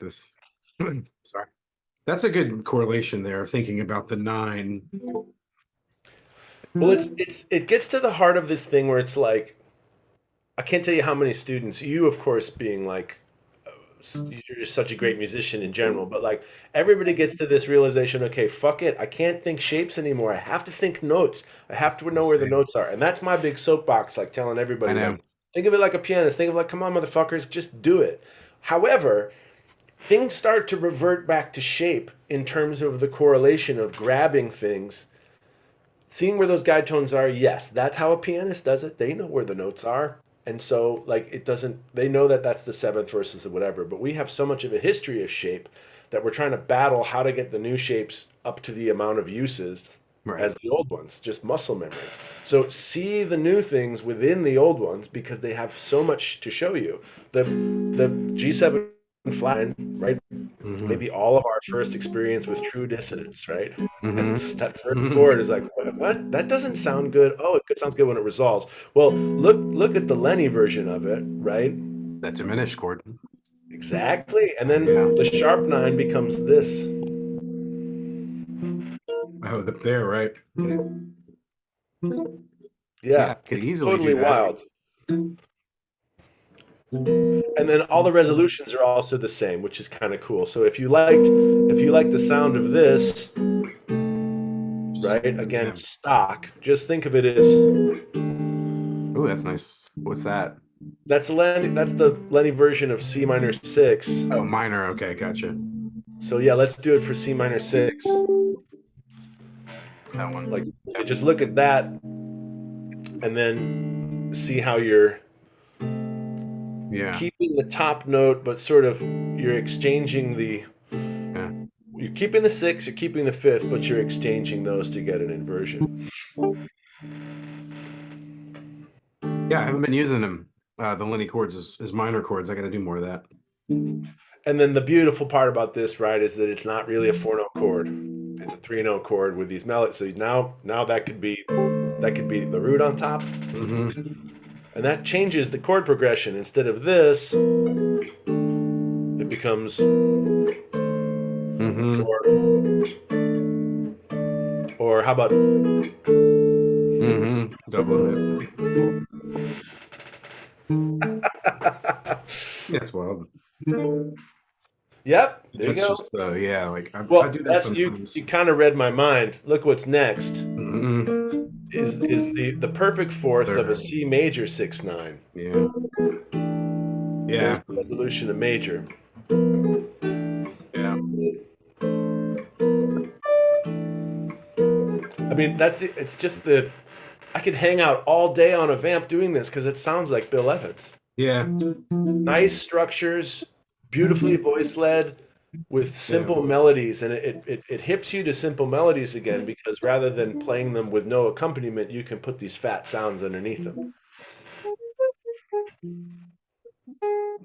this. Sorry. That's a good correlation there, thinking about the 9. Well, it gets to the heart of this thing where it's like I can't tell you how many students, you of course being like you're just such a great musician in general, but like everybody gets to this realization, okay, fuck it, I can't think shapes anymore. I have to think notes. I have to know where the Same. notes are. And that's my big soapbox, like telling I everybody, know. like, think of it like a pianist. Think of it like, come on, motherfuckers, just do it. However, things start to revert back to shape in terms of the correlation of grabbing things, seeing where those guide tones are. Yes, that's how a pianist does it. They know where the notes are. And so, like, it doesn't, they know that that's the seventh versus the whatever. But we have so much of a history of shape that we're trying to battle how to get the new shapes up to the amount of uses Right. as the old ones, just muscle memory. So, see the new things within the old ones because they have so much to show you. The G7 flat, right? Mm-hmm. Maybe all of our first experience with true dissonance, right? Mm-hmm. That first Mm-hmm. chord is like, what? That doesn't sound good. Oh, it sounds good when it resolves. Well, look at the Lenny version of it, right? That diminished chord. Exactly. And then Yeah. the sharp 9 becomes this. Oh, there, right. Yeah, Yeah, I could it's easily do totally that. wild. And then all the resolutions are also the same, which is kind of cool. So if you liked the sound of this, right? Yeah. Again, stock. Just think of it as Oh, that's nice. What's that? that's the Lenny version of C minor 6. Oh, minor. Okay, gotcha. So yeah, let's do it for C minor 6. That Like one. you just look at that and then see how you're Yeah. keeping the top note, but sort of you're exchanging the Yeah. you're keeping the 6, you're keeping the fifth, but you're exchanging those to get an inversion. Yeah, I haven't been using them. The Lenny chords is minor chords. I got to do more of that. And then the beautiful part about this, right, is that it's not really a 4 note chord. It's a 3 note chord with these melodies. So now that could be the root on top, Mm-hmm. and that changes the chord progression. Instead of this, it becomes Mm-hmm. or how about Mm-hmm. Doubling it. Yeah, it's wild. yep, there you That's go. just yeah, like I Well, do that that's sometimes. you kind of read my mind. Look what's next Mm-hmm. is the perfect fourth of a Third. C major 6/9. Yeah. There's Yeah. the resolution of major. Yeah. I mean, that's it. It's just the I could hang out all day on a vamp doing this because it sounds like Bill Evans. Yeah. Nice structures, beautifully voice led, with Yeah. simple melodies, and it hips you to simple melodies again because rather than playing them with no accompaniment, you can put these fat sounds underneath them.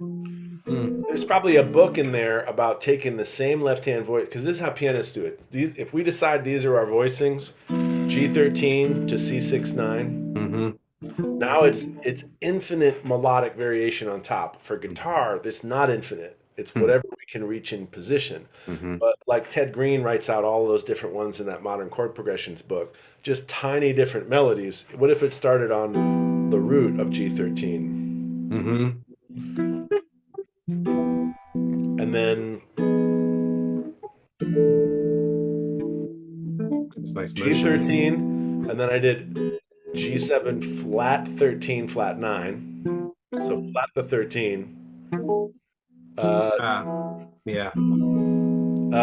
Mm. There's probably a book in there about taking the same left hand voice because this is how pianists do it. These, if we decide these are our voicings, G13 to C6/9. Mm-hmm. Now it's infinite melodic variation on top. For guitar, it's not infinite. It's whatever we can reach in position. Mm-hmm. But like Ted Green writes out all those different ones in that Modern Chord Progressions book, just tiny different melodies. What if it started on the root of G13? Mm-hmm. And then It's nice motion. G13, and then I did G7 flat 13 flat 9. So flat the 13. Uh, Yeah.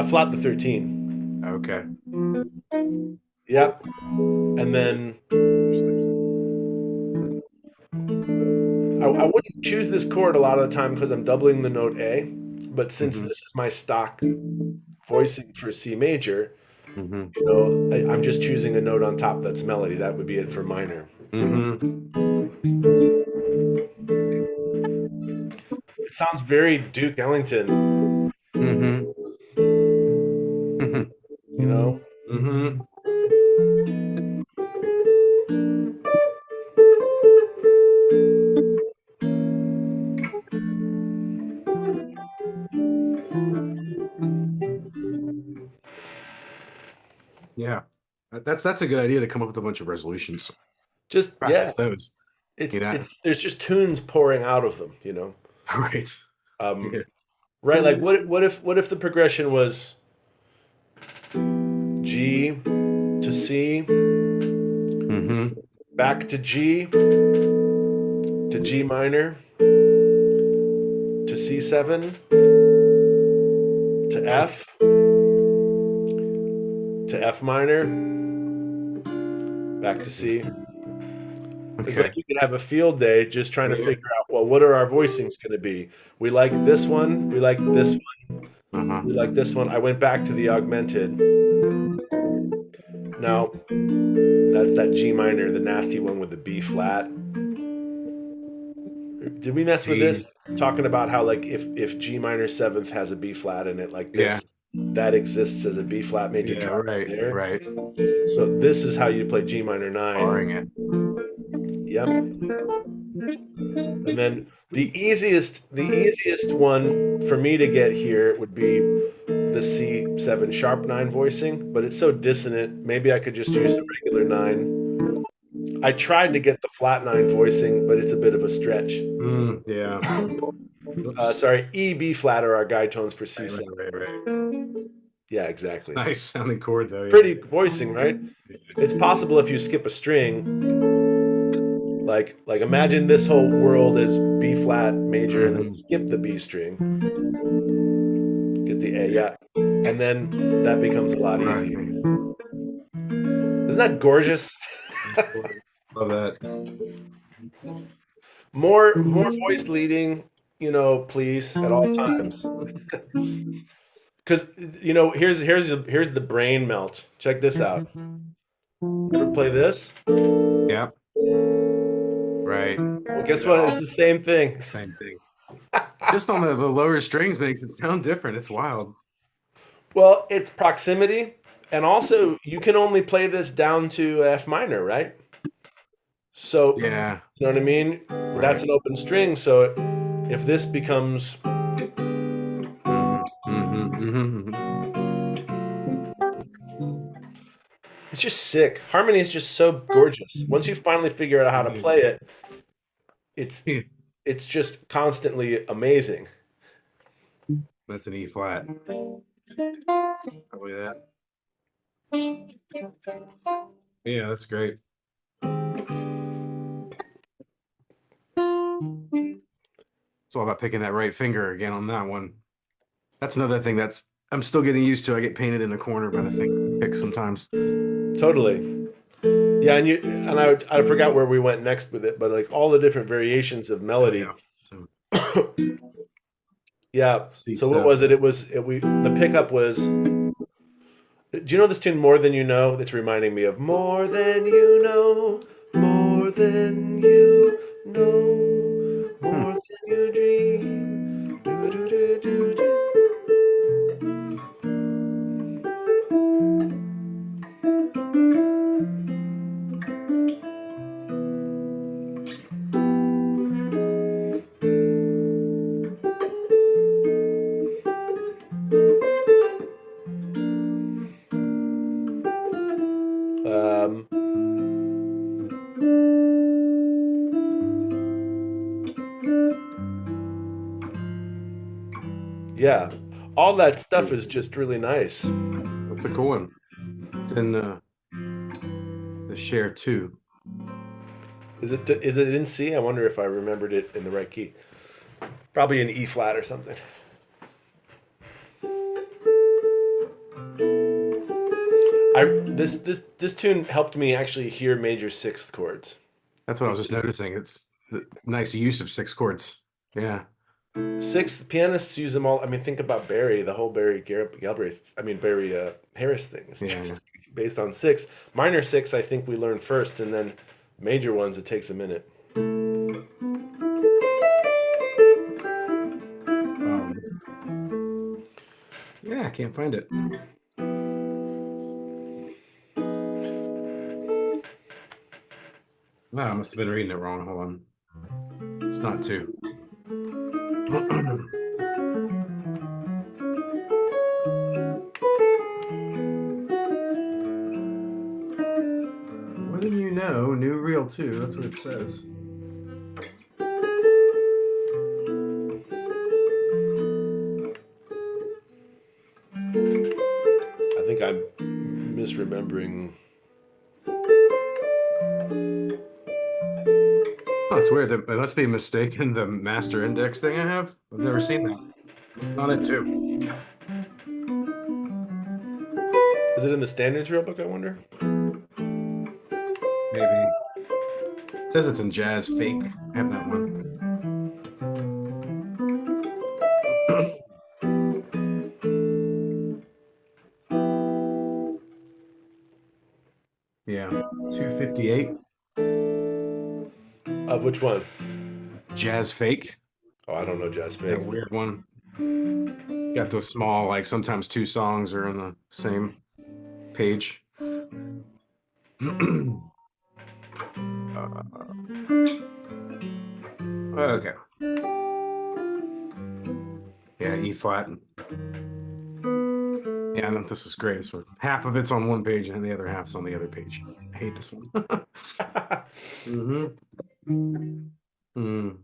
flat the 13. Okay. Yep. And then I wouldn't choose this chord a lot of the time because I'm doubling the note A. But since Mm-hmm. this is my stock voicing for C major, Mm-hmm. you know, I'm just choosing a note on top that's melody. That would be it for minor. Mm-hmm. It sounds very Duke Ellington, Mm-hmm. Mm-hmm. you know? Mm-hmm. That's a good idea to come up with a bunch of resolutions. Just yeah, Practice those. You know, it's there's just tunes pouring out of them, you know. right? Um, Yeah. right? Like what if the progression was G to C, Mm-hmm. back to G minor, to C7, to F minor, back to C. It's like Okay. you could have a field day just trying to Yeah. figure out, well, what are our voicings going to be? We like this one, we like this one, Uh-huh. we like this one. I went back to the augmented. Now, that's that G minor, the nasty one with the B flat. Did we mess with C. this? Talking about how like if G minor seventh has a B flat in it, like Yeah. this, that exists as a B flat major Yeah. triad Right. there. Right. So this is how you play G minor Barring nine. it. Yep. And then the easiest one for me to get here would be the C7 sharp 9 voicing, but it's so dissonant. Maybe I could just use the regular 9. I tried to get the flat 9 voicing, but it's a bit of a stretch. Yeah. Oops. Sorry, E, B flat are our guide tones for Right, C7. right, right, right. Yeah, exactly. Nice sounding chord though. Yeah. Pretty voicing, right? It's possible if you skip a string, like imagine this whole world as B flat major and then Mm-hmm. skip the B string, get the A, yeah. And then that becomes a lot Right. easier. Isn't that gorgeous? Nice chord. Love that. More voice leading, please at all times. Because here's the brain melt. Check this out. Ever play this? Yeah. Right. Well, guess what? It's the same thing. Same thing. Just on the lower strings makes it sound different. It's wild. Well, it's proximity, and also you can only play this down to F minor, right? So, Yeah. you know what I mean? That's Right. an open string. So if this becomes, Mm-hmm. Mm-hmm. it's just sick. Harmony is just so gorgeous. Once you finally figure out how to Mm-hmm. play it, it's Yeah. it's just constantly amazing. That's an E flat. Probably that. Yeah, that's great. It's all about picking that right finger again on that one. That's another thing that's I'm still getting used to. I get painted in the corner by the finger pick sometimes. Totally. Yeah, and I forgot where we went next with it, but like all the different variations of Oh melody. yeah. So Yeah. So what C7. was it? The pickup was. Do you know this tune "More Than You Know"? That's reminding me of "More Than You Know, More Than You Know, Hmm. More Than You Dream." Do, do, do, do, do. Um, yeah, all that stuff is just really nice. That's a cool one. It's in the share two. Is it in C? I wonder if I remembered it in the right key. Probably in E flat or something. This tune helped me actually hear major sixth chords. That's what I was just noticing. It's the nice use of six chords. Yeah. Sixth pianists use them all. I mean, think about Barry, the whole Galbraith. I mean Barry Harris thing is Yeah. just based on six. Minor six, I think we learned first, and then major ones it takes a minute. Yeah, I can't find it. No, I must have been reading it wrong. Hold on. It's not two. scale too. That's what it says. I think I'm misremembering. Oh, it's weird. It must be mistaken the master index thing I have. I've never seen that. On it too. Is it in the standards rulebook, I wonder? Maybe. It says it's in jazz fake. I have that one. Yeah. 258. Of which one? Jazz fake. Oh, I don't know Jazz That Fake. weird one. Got those small, like sometimes two songs are on the same page. Okay. Yeah, E flat. Yeah, this is great. So half of it's on one page and the other half's on the other page. I hate this one. Mm-hmm. Mm.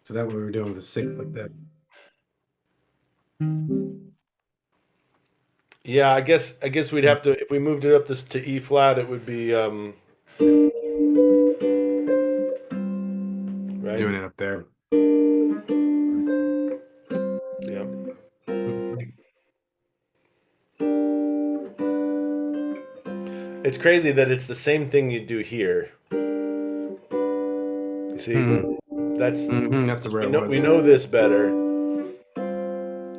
So that what we were doing with the six like that. Yeah, I guess we'd have to if we moved it up this to E flat, it would be right. Doing it up there. Yeah. Mhm. It's crazy that it's the same thing you do here. You see, Mhm. that's Mhm. That's where we it know was. this better.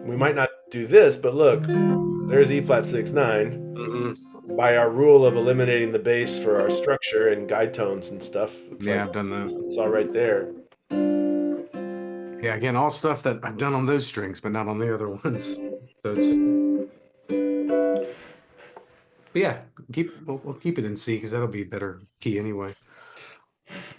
We might not do this, but look, there's E flat 6/9. Mhm. By our rule of eliminating the bass for our structure and guide tones and stuff, it's Yeah, like I've done that. it's all right there. Yeah, again, all stuff that I've done on those strings, but not on the other ones. So it's, but yeah, we'll keep it in C because that'll be a better key anyway.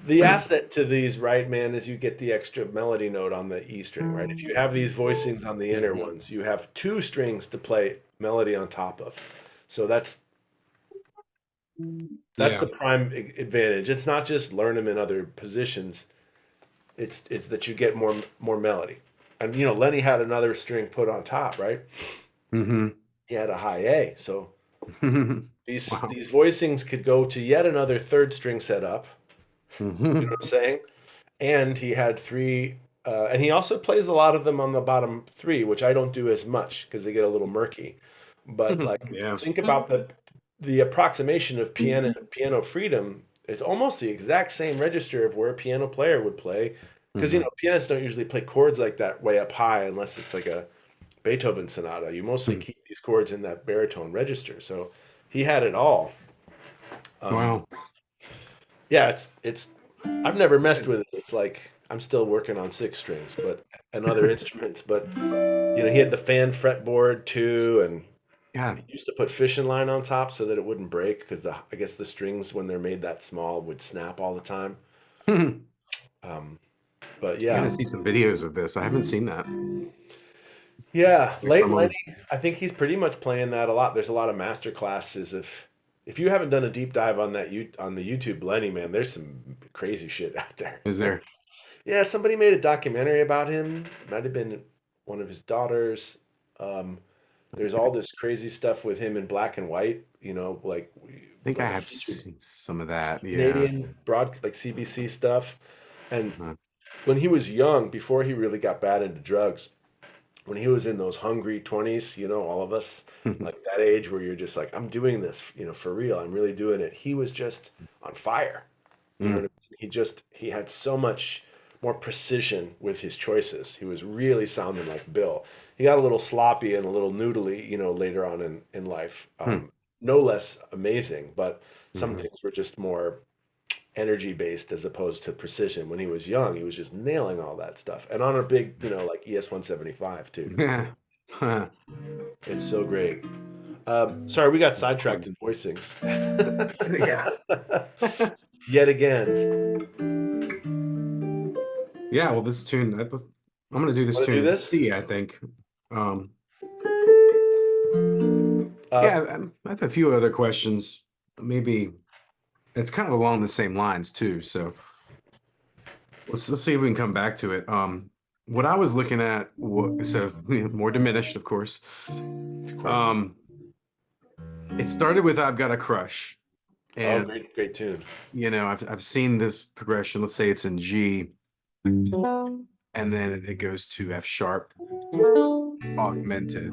The asset to these, right, man, is you get the extra melody note on the E string, right? If you have these voicings on the inner Mhm. ones, you have two strings to play melody on top of. So that's the Yeah. prime advantage. It's not just learn them in other positions. It's that you get more melody. And Lenny had another string put on top, right? Hmm. He had a high A, so these Wow. these voicings could go to yet another third string setup. You know Hmm. what I'm saying? And he had three, and he also plays a lot of them on the bottom three, which I don't do as much because they get a little murky. But like, Yeah. think about the approximation of piano freedom. It's almost the exact same register of where a piano player would play, because Hmm. pianists don't usually play chords like that way up high unless it's like a Beethoven sonata. You mostly keep these chords in that baritone register. So he had it all. Um, Wow. yeah, it's I've never messed with it. It's like I'm still working on six strings, but and other instruments. But he had the fan fretboard too, and Yeah. he used to put fishing line on top so that it wouldn't break because I guess the strings when they're made that small would snap all the time. I Um, but gotta yeah, see some videos of this. I haven't seen that. yeah, Like late some Lenny. on. I think he's pretty much playing that a lot. There's a lot of master classes. If you haven't done a deep dive on that on the YouTube Lenny, man, there's some crazy shit out there. Is there? Yeah, somebody made a documentary about him. Might have been one of his daughters. Um, there's all this crazy stuff with him in black and white. I think I Like a have featured seen some of that. Yeah. Canadian like CBC stuff. And Uh, when he was young, before he really got bad into drugs, when he was in those hungry 20s, all of us, like that age where you're just like, I'm doing this, for real. I'm really doing it. He was just on fire. You know what Mm. I mean? He had so much more precision with his choices. He was really sounding like Bill. He got a little sloppy and a little noodly, later on in life. Hmm. No less amazing, but some Mhm. things were just more energy based as opposed to precision. When he was young, he was just nailing all that stuff. And on a big, like ES 175 too. Yeah. Huh. It's so great. Sorry, we got sidetracked in voicings. Yeah. Yet again. Yeah, well, I'm gonna do this Want to tune do in this? C, I think. Um, Uh, yeah, I have a few other questions. Maybe It's kind of along the same lines too. So let's see if we can come back to it. What I was looking at, so more diminished, of course. Of course. Um, it started with "I've Got a Crush," Oh, and great, great tune. I've seen this progression. Let's say it's in G, and then it goes to F sharp augmented.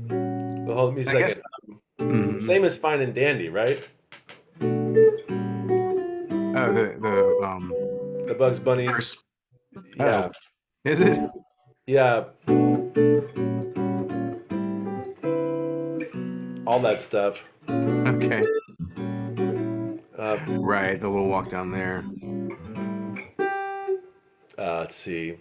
Well, hold on me a I guess. second. Mhm. Same as Fine and Dandy, right? Oh, the The Bugs Bunny. verse. Yeah, Oh, is it? yeah, all that stuff. Okay. Uh, Right, the little walk down there. let's see.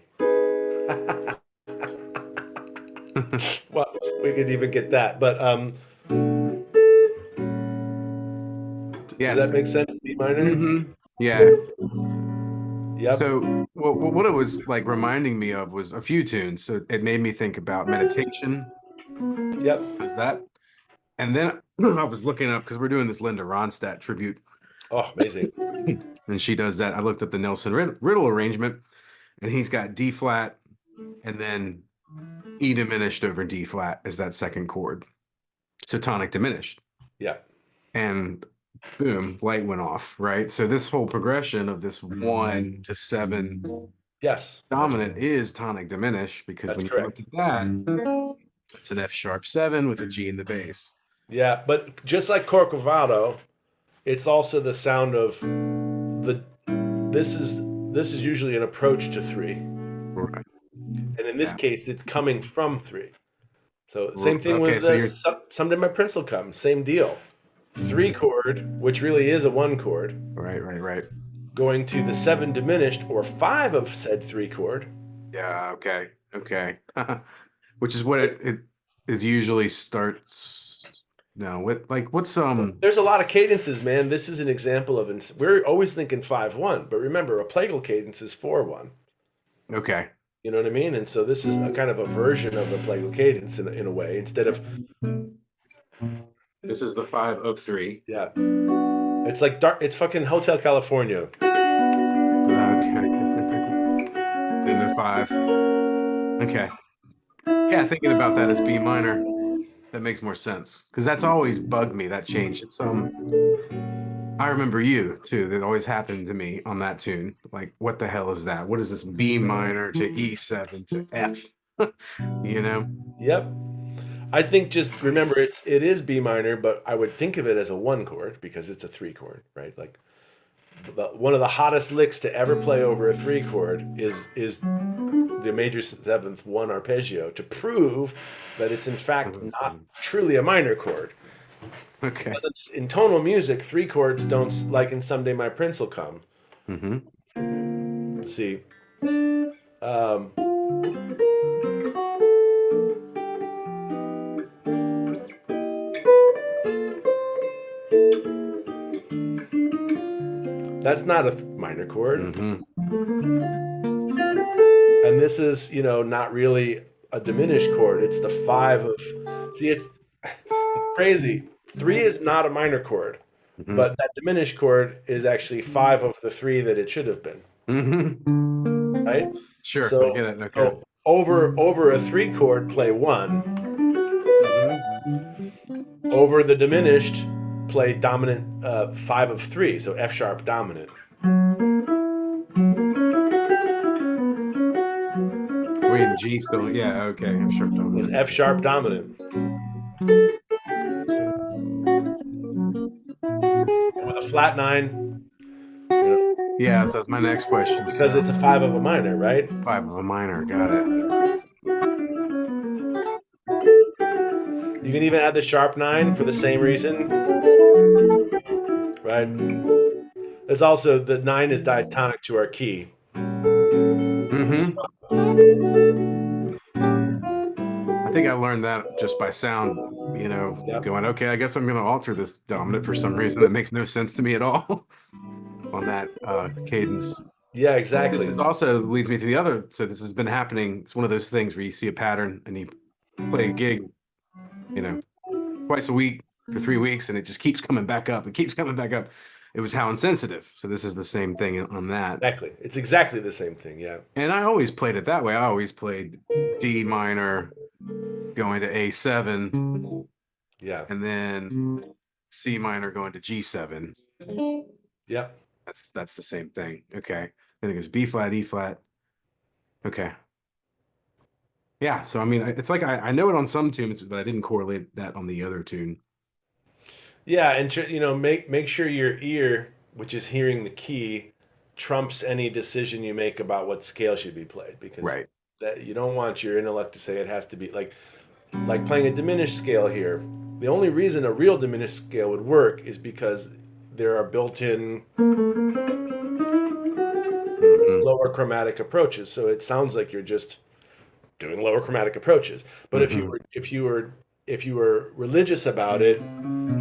Well, we could even get that, but does that Yes. make sense? B minor. Yeah. Yep. So what it was like reminding me of was a few tunes. So it made me think about meditation. Yep. Does that? And then I was looking up because we're doing this Linda Ronstadt tribute, Oh, amazing. and she does that. I looked up the Nelson Riddle arrangement, and he's got D flat, and then E diminished over D flat is that second chord. So tonic diminished. Yeah. And boom, light went off, right? So this whole progression of this 1 to 7 Yes. dominant is tonic diminished because That's when you look correct. at that, it's an F sharp 7 with a G in the bass. Yeah, but just like Corcovado, it's also the sound of the. This is this is usually an approach to three, Right. and in this Yeah. case, it's coming from three. So same thing Okay, with so you're Someday My Prince Will Come. Same deal. Three chord, which really is a one chord, right. going to the seven diminished or five of said three chord. Yeah, okay. Which is what it is usually starts. No, what like what's There's a lot of cadences, man. This is an example of we're always thinking 5-1, but remember a plagal cadence is 4-1. okay. You know what I mean? And so this is a kind of a version of a plagal cadence in a way, instead of This is the 5 of 3. yeah. It's like dark. It's fucking Hotel California. Okay. Then the 5. Okay. Yeah, thinking about that as B minor, that makes more sense. Because that's always bugged me, that change. It's I remember you too. That always happened to me on that tune. Like, what the hell is that? What is this B minor to E7 to F? You know? Yep. I think just remember it is B minor, but I would think of it as a one chord because it's a three chord, right? Like one of the hottest licks to ever play over a three chord is the major seventh one arpeggio to prove that it's in fact not truly a minor chord. Okay. Because it's in tonal music, three chords don't like in Someday My Prince Will Come. Mm-hmm. Let's see. Um, that's not a minor chord. Mm-hmm. And this is, not really a diminished chord. It's the five of. See, it's crazy. Three is not a minor chord, Mm-hmm. but that diminished chord is actually five of the three that it should have been, Mm-hmm. right? Sure, I So, get it. Okay. so over a three chord, play one. Mm-hmm. Over the diminished, play dominant five of three, so F sharp dominant. Wait, and G still. Yeah, okay. F sharp Is dominant. F sharp dominant with a flat nine, Yeah, so that's my next question. because So it's a five of a minor, right? 5 of a minor. Got it. You can even add the sharp nine for the same reason, right? There's also the nine is diatonic to our key. Mm-hmm. I think I learned that just by sound, Yep. going, okay, I guess I'm going to alter this dominant for some reason that makes no sense to me at all on that cadence. Yeah, This exactly. is also leads me to the other. So this has been happening. It's one of those things where you see a pattern and you play a gig, you know, twice a week for 3 weeks, and it just keeps coming back up. It keeps coming back up. it was how insensitive. So this is the same thing on that. Exactly. It's exactly the same thing. Yeah. And I always played it that way. I always played D minor going to A7 Yeah. and then C minor going to G7. Yep. That's the same thing. Okay. Then it goes B flat, E flat. Okay. Yeah. So I mean, it's like I know it on some tunes, but I didn't correlate that on the other tune. Yeah, and make sure your ear, which is hearing the key, trumps any decision you make about what scale should be played, because Right. that you don't want your intellect to say it has to be like playing a diminished scale here. The only reason a real diminished scale would work is because there are built-in Hmm. lower chromatic approaches. So it sounds like you're just doing lower chromatic approaches. But Hmm. if you were religious about it,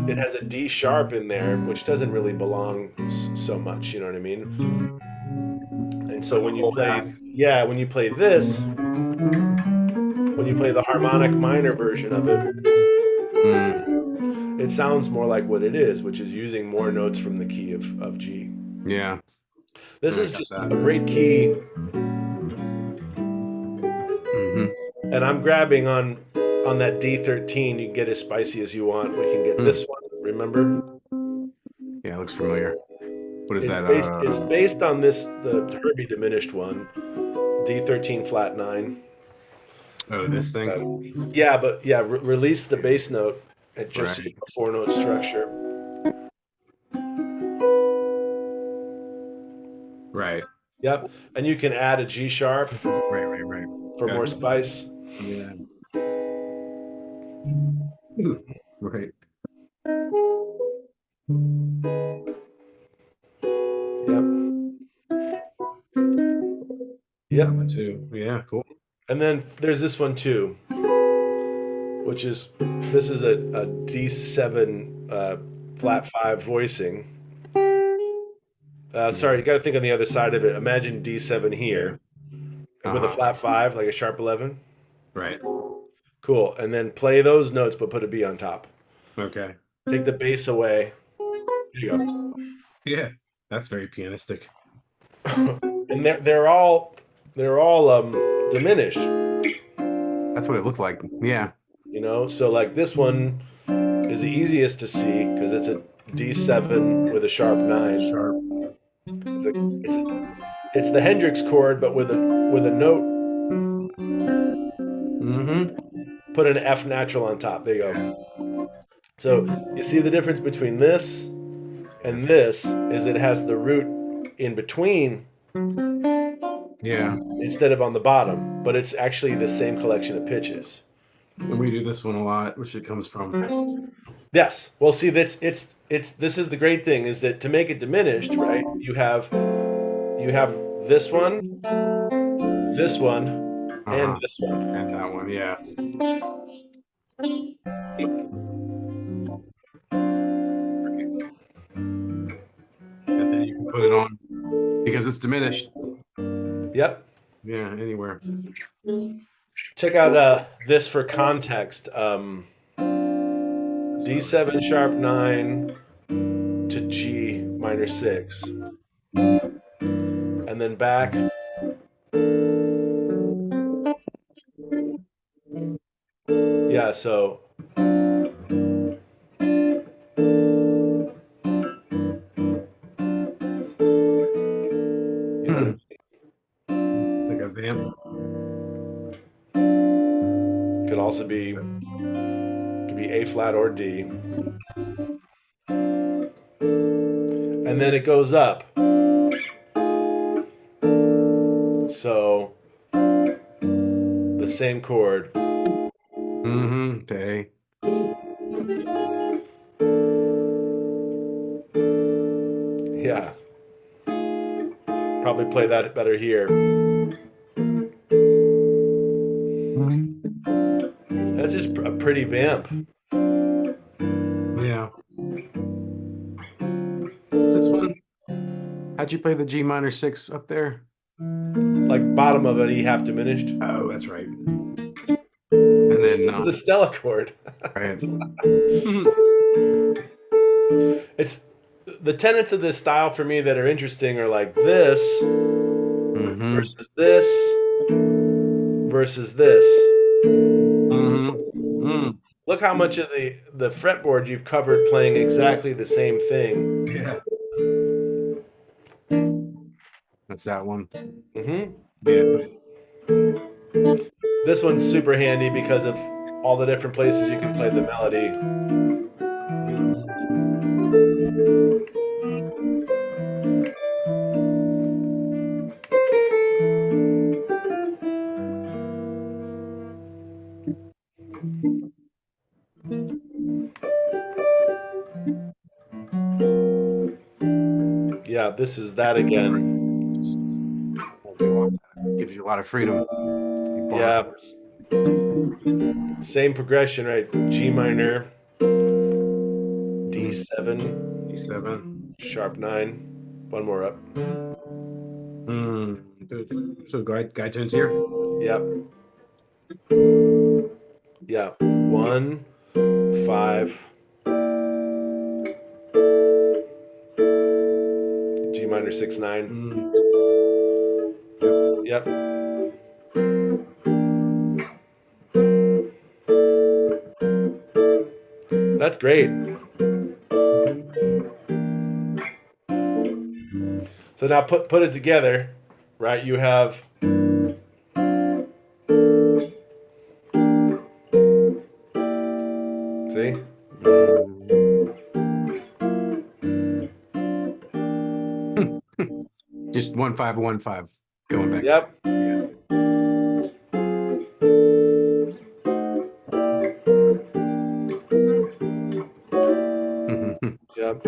it has a D sharp in there, which doesn't really belong so much. You know what I mean? And so Like a whole half. when you play this, when you play the harmonic minor version of it, Mm, it sounds more like what it is, which is using more notes from the key of G. yeah. This I is got just a that. great key, Hmm. and I'm grabbing on that D13. You can get as spicy as you want. We can get Mm. this one. Remember, Yeah, it looks familiar. What is that? it's based on the Herbie diminished one, D13 flat 9. Oh, this thing. Yeah, but yeah, release the bass note and just use Right. a 4-note structure. Right. Yep, and you can add a G sharp Right. Right. Right. for Got more it. spice. Yeah. Right. Yep, That yep. one too. Yeah. Cool. And then there's this one too, which is this is a D7 flat 5 voicing. Sorry, you got to think on the other side of it. Imagine D7 Yeah. here with a Uh-huh. flat 5, like a sharp 11. Right. Cool. And then play those notes, but put a B on top. Okay. Take the bass away. There you Yeah. That's very pianistic. go. And they're all diminished. That's what it looked like. Yeah. You know, so like this one is the easiest to see because it's a D7 with a sharp 9. Sharp. It's, a, it's, it's the Hendrix chord, but with a note. Mm-hmm. Put an F natural on top. There you Yeah. go. So you see the difference between this and this is it has the root in between Yeah. instead of on the bottom, but it's actually the same collection of pitches. And we do this one a lot, which it comes from. Yes. Well, see, it's this is the great thing is that to make it diminished, right? You have this one, and Uh-huh. this one. And that one, yeah. And then you can put it on because it's diminished. Yep. Yeah, anywhere. Check out this for context. D7 sharp 9 to G minor 6, and then back. Yeah. So you know, Like a vamp. could also be could be A flat or D, and then it goes up. So the same chord. Mm-hmm. Okay. Yeah. Probably play that better here. That's just a pretty vamp. Yeah. What's this one? How'd you play the G minor 6 up there? Like bottom of an E half diminished. Oh, that's right. And then It's the Stella chord. right. It's the tenets of this style for me that are interesting are like this Mm-hmm. versus this versus this. Mm-hmm. Mm. Look how much of the fretboard you've covered playing exactly the same thing. Yeah. That's that one. Hmm. Yeah. This one's super handy because of all the different places you can play the melody. Yeah, this is that again. Just won't do all that. Gives you a lot of freedom. You bar Yeah, chords. same progression, right? G minor, Mm-hmm. D7, D7. sharp 9. One more up. Mm. So guide tunes here. Yep. Yeah. 1, 5, G minor 6, 9. Mm. Yep. Yep. That's great. So now put it together, right? You have see? Mm. Just 1 5 1 5 going back. Yep. Yeah. Yep.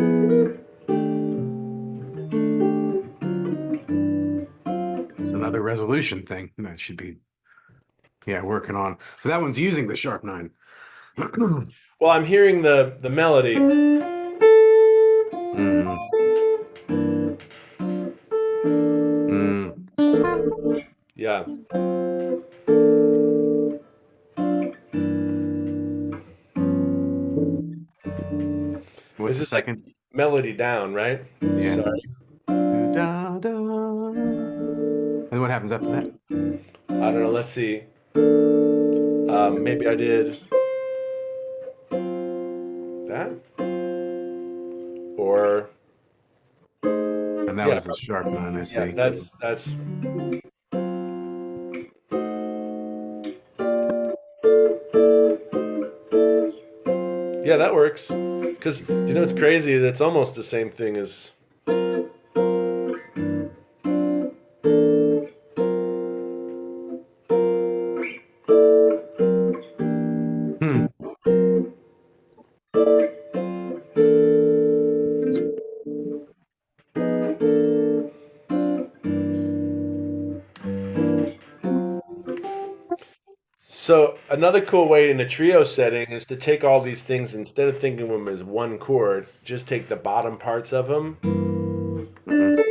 It's another resolution thing that should be, yeah, working on. So that one's using the sharp 9. Well, I'm hearing the melody. Mm. Mm. Yeah. What's This the is like second? melody down, right? Yeah. Sorry. Da, da. And what happens after that? I don't know. Let's see. Maybe I did that, or And that yeah, was the sharp 9, I yeah. see. That's yeah. That works. Because you know what's crazy? That's almost the same thing as Hmm. so another cool way in a trio setting is to take all these things instead of thinking of them as one chord, just take the bottom parts of them. Mhm.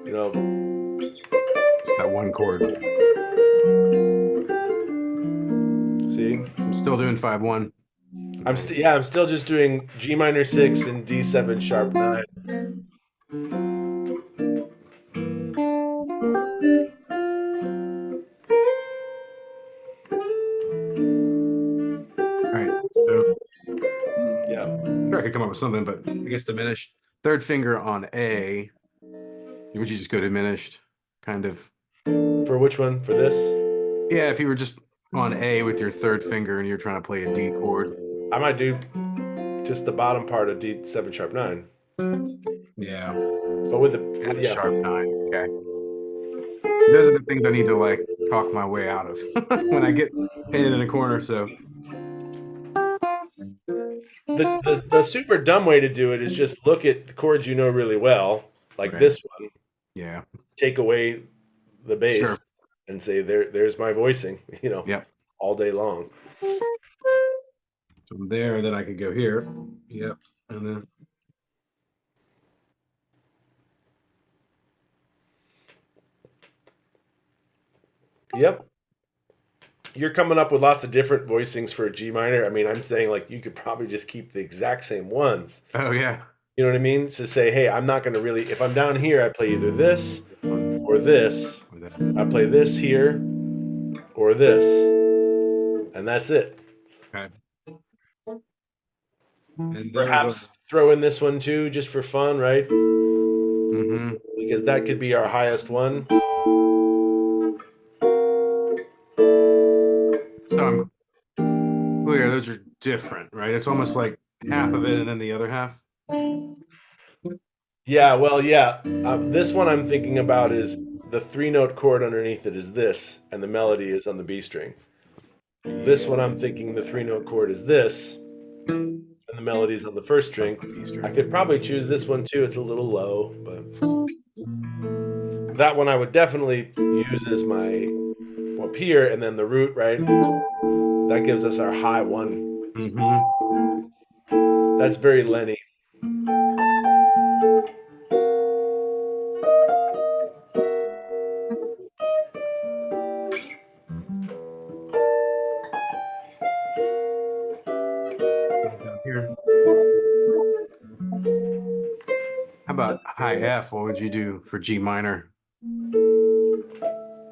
You know, Just that one chord. see, I'm still doing 5 1. I'm still just doing G minor 6 and D7 sharp 9. All right. So Yeah. sure I could come up with something, but I guess diminished. Third finger on A. Would you just go diminished? Kind of. For which one? For this? Yeah, if you were just on A with your third finger and you're trying to play a D chord. I might do just the bottom part of D7 sharp 9. Yeah. But with Yeah, the, yeah. sharp 9. Okay. See, those are the things I need to like talk my way out of when I get painted in a corner. So The super dumb way to do it is just look at the chords you know really well, like right. this one, Yeah. take away the Sure. bass and say there's my voicing, you know, Yep. all day long. So from there, then I could go here. Yep. And then Yep. you're coming up with lots of different voicings for a G minor. I mean, I'm saying like you could probably just keep the exact same ones. Oh yeah. You know what I mean? To say, hey, I'm not going to really. If I'm down here, I play either this One or this. with that. I play this here or this, and that's it. Okay. And then we'll go. Perhaps throw in this one too, just for fun, right? Mm-hmm. Because that could be our highest one. So I'm clear. Those are different, right? It's almost like half of it and then the other half. Yeah, well, yeah. This one I'm thinking about is the three note chord underneath it is this, and the melody is on the B string. This one I'm thinking the three note chord is this, and the melody is on the first That's string. the B I string. could probably choose this one too. It's a little low, but that one I would definitely use as my up here, and then the root, right? That gives us our high one. Mm-hmm. That's very Lenny. Down here. How about high F? What would you do for G minor?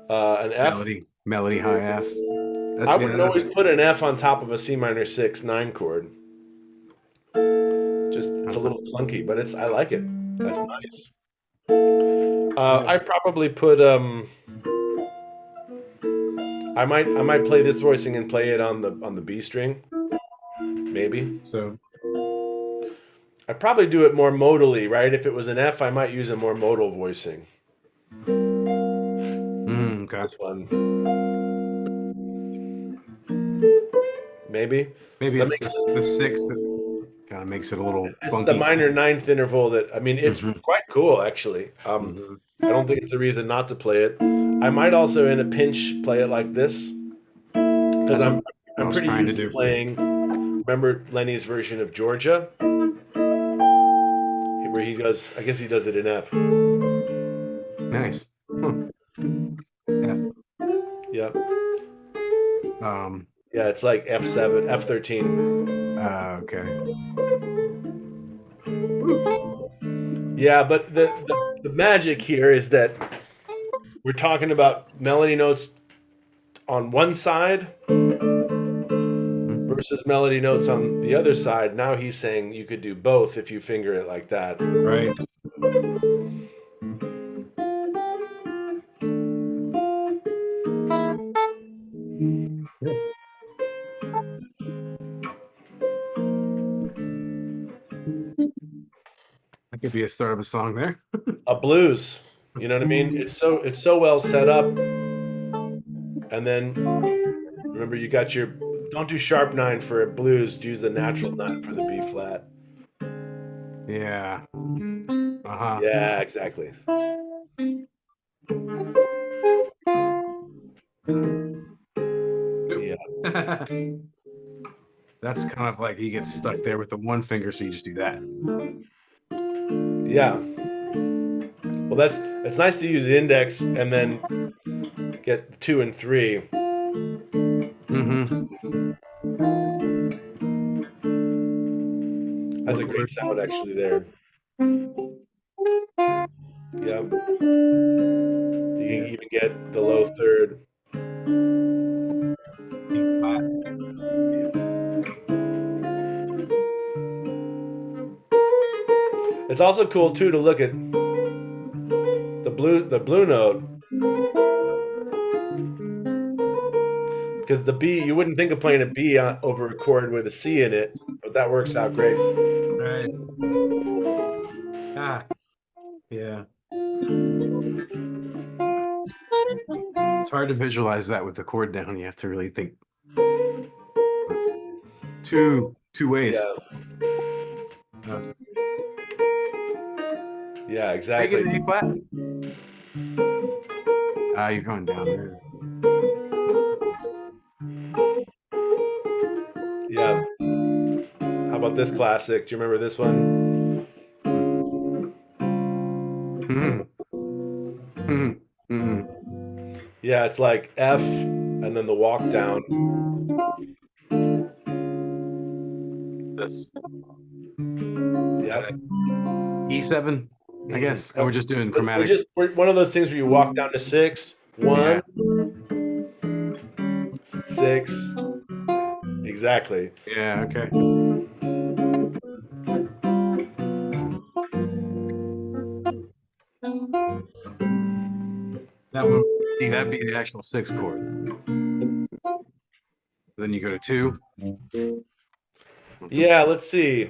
An F. Melody high F. I That's wouldn't always that's put an F on top of a C minor 6/9 chord. Just it's a little clunky, but it's I like it. That's nice. I probably put I might play this voicing and play it on the B string, maybe. so I'd probably do it more modally, right? If it was an F, I might use a more modal voicing. okay. This one, maybe. Maybe That it's makes the six that kind of makes it a little it's the funky. minor ninth interval that I mean it's Mm-hmm. quite cool actually. Mm-hmm. I don't think it's a reason not to play it. I might also in a pinch play it like this because That's what I I'm was pretty trying to used to do. playing. Remember Lenny's version of Georgia, where he does. I guess he does it in F. Nice. Huh. F. Yep. Um, Yeah, it's like F7, F13. okay. Yeah, but the magic here is that we're talking about melody notes on one side versus melody notes on the other side. Now he's saying you could do both if you finger it like that. Right. Yeah. That could be a start of a song there. A blues, you know what I mean? It's so well set up, and then remember you got your don't do sharp nine for a blues. Use the natural nine for the B flat. Yeah. Uh-huh. Yeah, exactly. Nope. Yeah, That's kind of like he gets stuck there with the one finger, so you just do that. yeah. Well, that's it's nice to use the index and then get two and three. Mm-hmm. That's One a great chord. sound actually there. Yeah, you can even get the low third. E flat. It's also cool too to look at the blue note because the B you wouldn't think of playing a B over a chord with a C in it, but that works out great. Right. Ah, yeah. It's hard to visualize that with the chord down. You have to really think two ways. Yeah, Uh, yeah, are you exactly. getting the E flat? Ah, you're going down there. Yeah. How about this classic? Do you remember this one? Mm-hmm. Mm-hmm. Mm-hmm. Yeah, it's like F, and then the walk down. This Yep. E7, I guess. And we're just doing We're chromatic. just we're one of those things where you walk down to 6, 1, Yeah. 6. Exactly. Yeah. Okay. That would see that'd be the actual 6 chord. Then you go to 2. Yeah, let's see.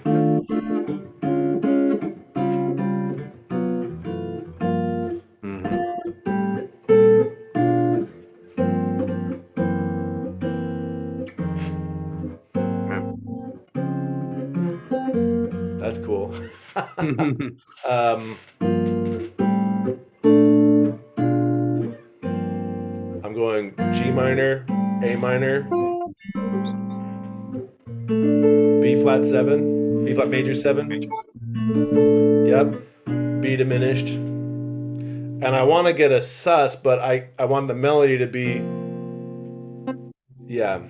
Mm-hmm. That's cool. Okay. um, I'm going G minor, A minor, B flat 7, B flat major 7. Yep. B diminished. And I want to get a sus, but I want the melody to be, yeah,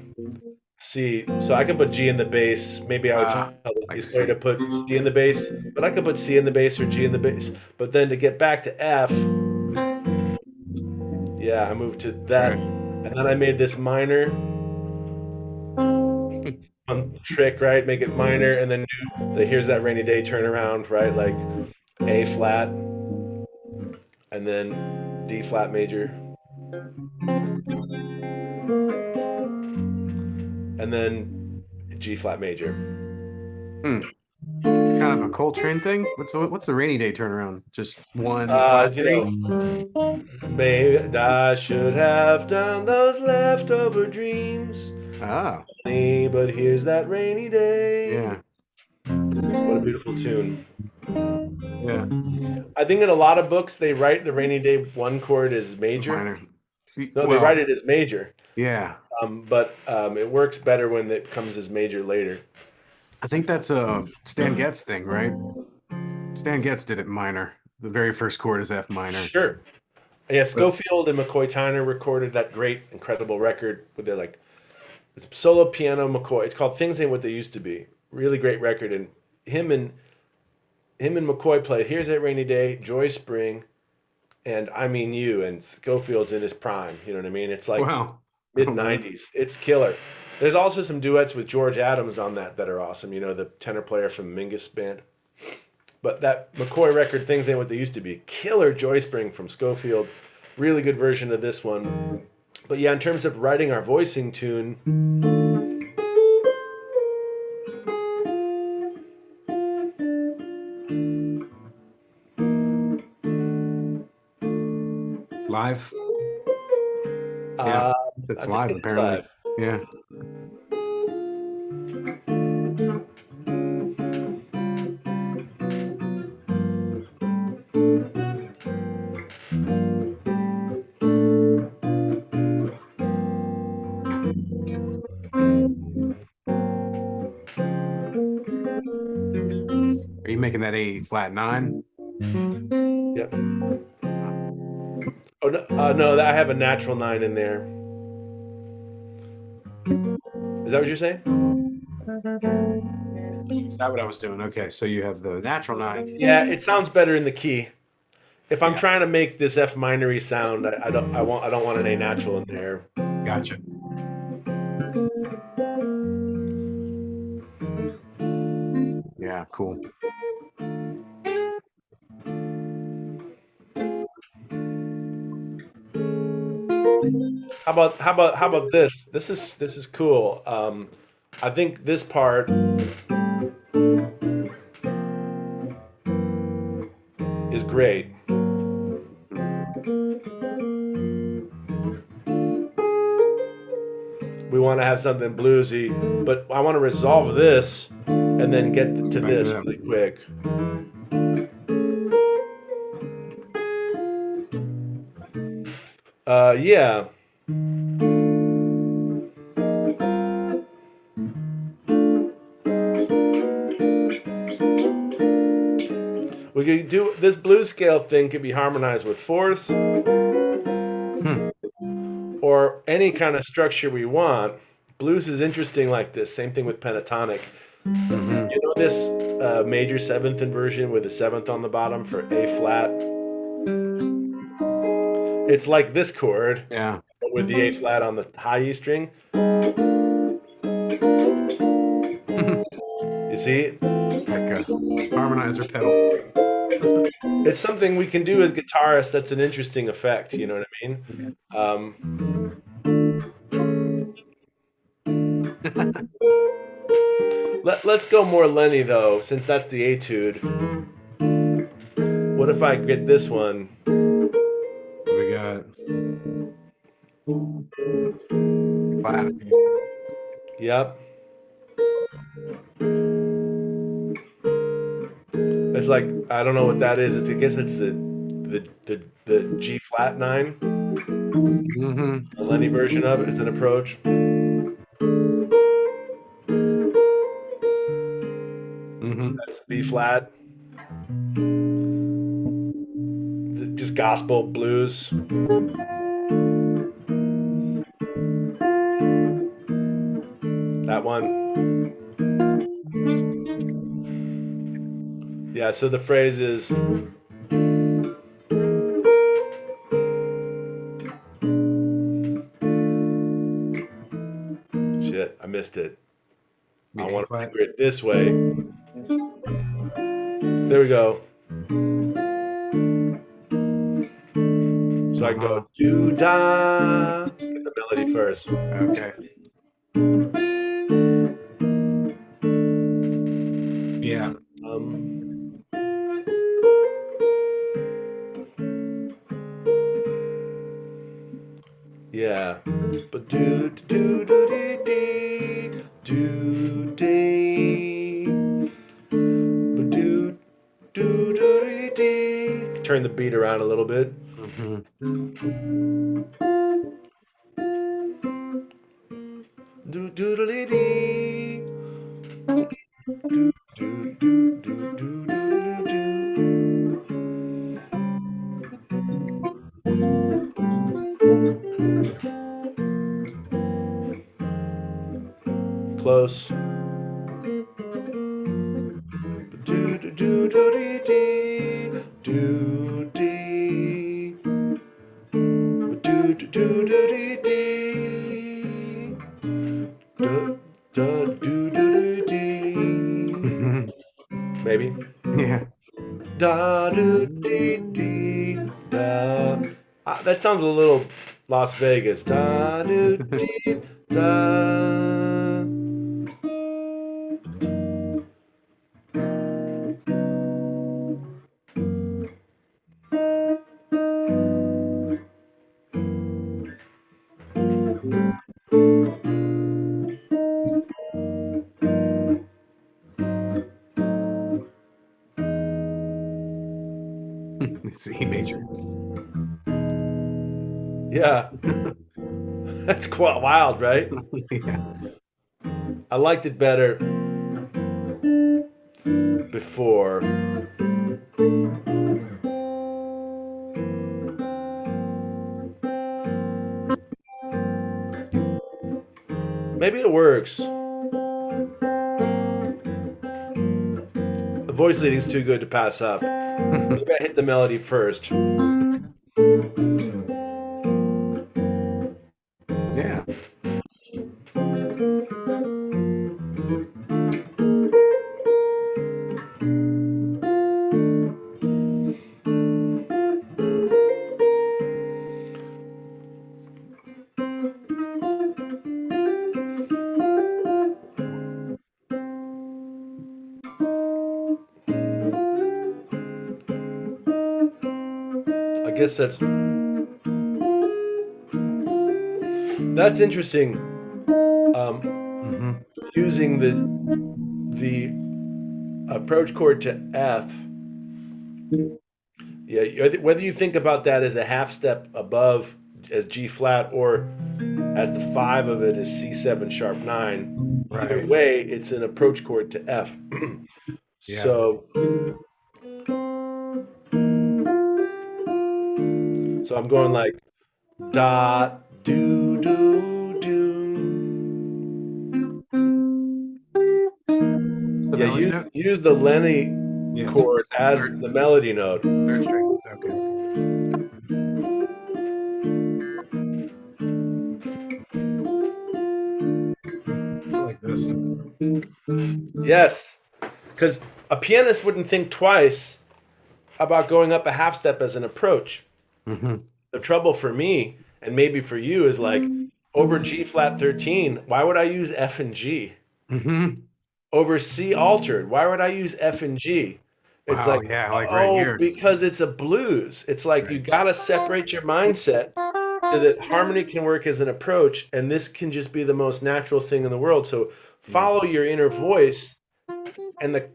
C. So I can put G in the bass. Maybe I would tell the I bass player to see. put C in the bass, but I could put C in the bass or G in the bass. But then to get back to F, yeah, I moved to that. Right. And then I made this minor trick, right? Make it minor and then do the here's that rainy day turnaround, right? Like A flat and then D flat major. And then G flat major. Hmm. It's kind of a Coltrane thing. What's the rainy day turnaround? Just one flat You 3? know, maybe I should have done those leftover dreams. Ah, Funny, but here's that rainy day. yeah, What a beautiful tune. yeah. I think in a lot of books they write the rainy day one chord as major. Minor. No, they write Well, it as major. yeah. But it works better when it comes as major later. I think that's a Stan Getz thing, right? Stan Getz did it minor. The very first chord is F minor. Sure. Yeah, But Schofield and McCoy Tyner recorded that great, incredible record with their like it's solo piano McCoy. It's called Things Ain't What They Used to Be. Really great record, and him and McCoy play Here's That Rainy Day, Joy Spring, and I Mean You, and Schofield's in his prime. You know what I mean? It's like wow. mid Oh, really? '90s. It's killer. There's also some duets with George Adams on that are awesome. You know, the tenor player from Mingus Band. But that McCoy record, Things Ain't What They Used to Be, killer Joy Spring from Schofield. Really good version of this one. But yeah, in terms of writing our voicing tune, Live? Yeah. uh, I It's think live, it's apparently. live. Yeah. Are you making that A flat 9? Yep. Oh no, no, I have a natural 9 in there. Is that what you're saying? Is that what I was doing? Okay, so you have the natural 9. Yeah, it sounds better in the key. If I'm Yeah, trying to make this F minory sound, I don't want an A natural in there. gotcha. Yeah, cool. How about this? This is cool. I think this part is great. We want to have something bluesy, but I want to resolve this and then get to Back to this that. really quick. Yeah. We could do this blues scale thing could be harmonized with fourths, Hmm. or any kind of structure we want. Blues is interesting like this. Same thing with pentatonic. Mm-hmm. You know this major seventh inversion with a seventh on the bottom for A flat? It's like this chord, Yeah. but with the A flat on the high E string. You see? It's like a harmonizer pedal. It's something we can do as guitarists. That's an interesting effect. You know what I mean? Let's go more Lenny though, since that's the etude. What if I get this one? We got flat. Yep. It's like I don't know what that is. I guess it's the G flat nine, Mm-hmm. the Lenny version of it. It's an approach. Mm-hmm. That's B flat. Just gospel blues. That one. Yeah. So the phrase is shit. I missed it. I B want to flat. finger it this way. There we go. So I can go Uh-huh. do da. Get the melody first. Okay. Yeah. Um, yeah. But do dee dee do dee. But do dee dee. Turn the beat around a little bit. Mm-hmm. Do dee dee. Do do do do do do do. Close. Do do do do dee dee do dee do do do do dee dee do do do do dee. Mm-hmm. Maybe Yeah. da do dee dee da. That sounds a little Las Vegas. Da do dee da. It's E major. Yeah, that's quite wild, right? Yeah. I liked it better before. Maybe it works. The voice leading's too good to pass up. Maybe I hit the melody first. Yeah. I guess that's interesting. Mm-hmm. Using the approach chord to F. Yeah, whether you think about that as a half step above as G flat or as the five of it is C7 sharp nine. Either Right. way, it's an approach chord to F. Yeah. So I'm going like dot do do do. It's the Yeah, melody note. use the Lenny Yeah, chord it's the as the melody note. third string. Okay. I like this. Yes, because a pianist wouldn't think twice about going up a half step as an approach. Mm-hmm. The trouble for me, and maybe for you, is like over G flat 13, why would I use F and G? Mm-hmm. Over C altered, why would I use F and G? It's Wow. like, Yeah, like right oh, here. because it's a blues. It's like you Right. got to separate your mindset so that harmony can work as an approach, and this can just be the most natural thing in the world. So Yeah. follow your inner voice, and the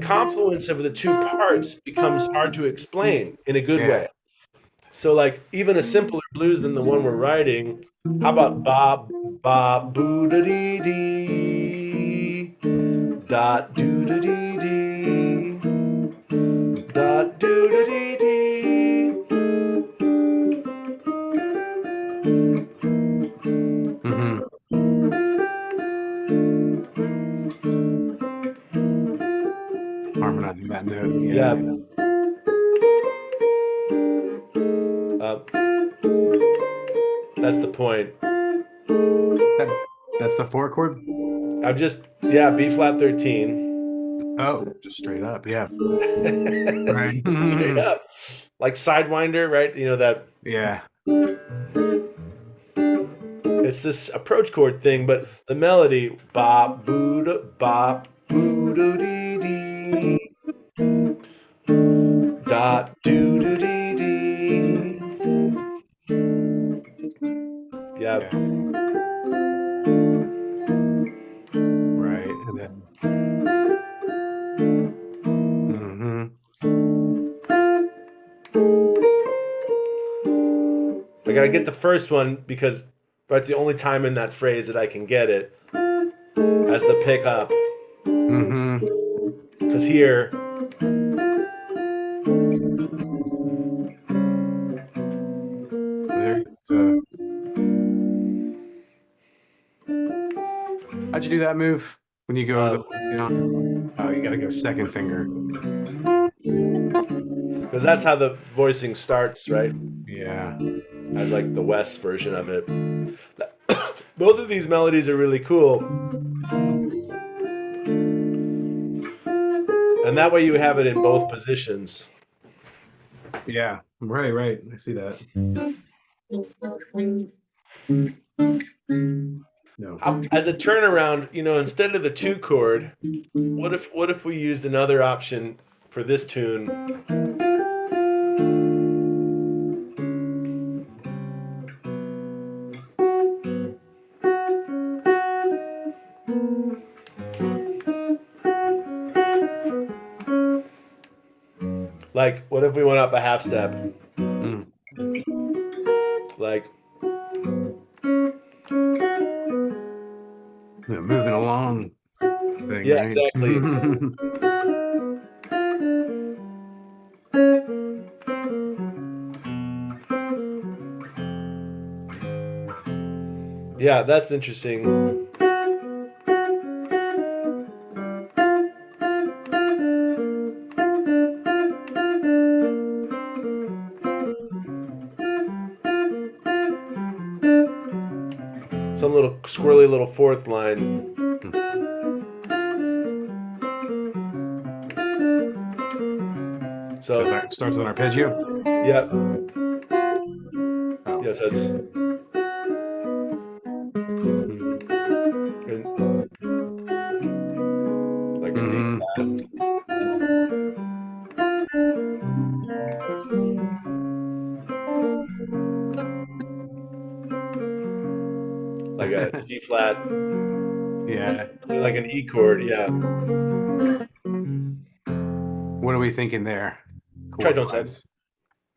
confluence of the two parts becomes hard to explain in a good Yeah. way. So like even a simpler blues than the one we're writing. How about ba ba boo da dee dee dot doo da dee dee dot doo da dee dee. Mm-hmm. Harmonizing that note. Yeah. Yeah, uh, that's the point. That, that's the four chord. I'm just yeah B flat 13. Oh, just straight up. Yeah. It's Right. just straight up like Sidewinder, right? You know that Yeah. it's this approach chord thing, but the melody ba boo da dee dee dot doo doo dee dee. Yeah, Yeah. Right. And then. Mm-hmm. I gotta get the first one because that's the only time in that phrase that I can get it as the pickup. Mm-hmm. Because here, There. How'd you do that move when you go the down? Oh, you got to go second finger. because that's how the voicing starts, right? Yeah. As like the West version of it. Both of these melodies are really cool, and that way you have it in both positions. Yeah. Right. Right. I see that. No. As a turnaround, you know, instead of the two chord, what if we used another option for this tune? Like, what if we went up a half step? Mm. Like, Yeah, moving along thing, yeah, right? exactly. Yeah, that's interesting. Some little squirrely little fourth line. So, Starts on arpeggio. yeah, Oh. yeah, that's Mm. like a D Mm-hmm. flat. Like a G flat, Yeah. like an E chord. Yeah. What are we thinking there, Try chord don't say. wise?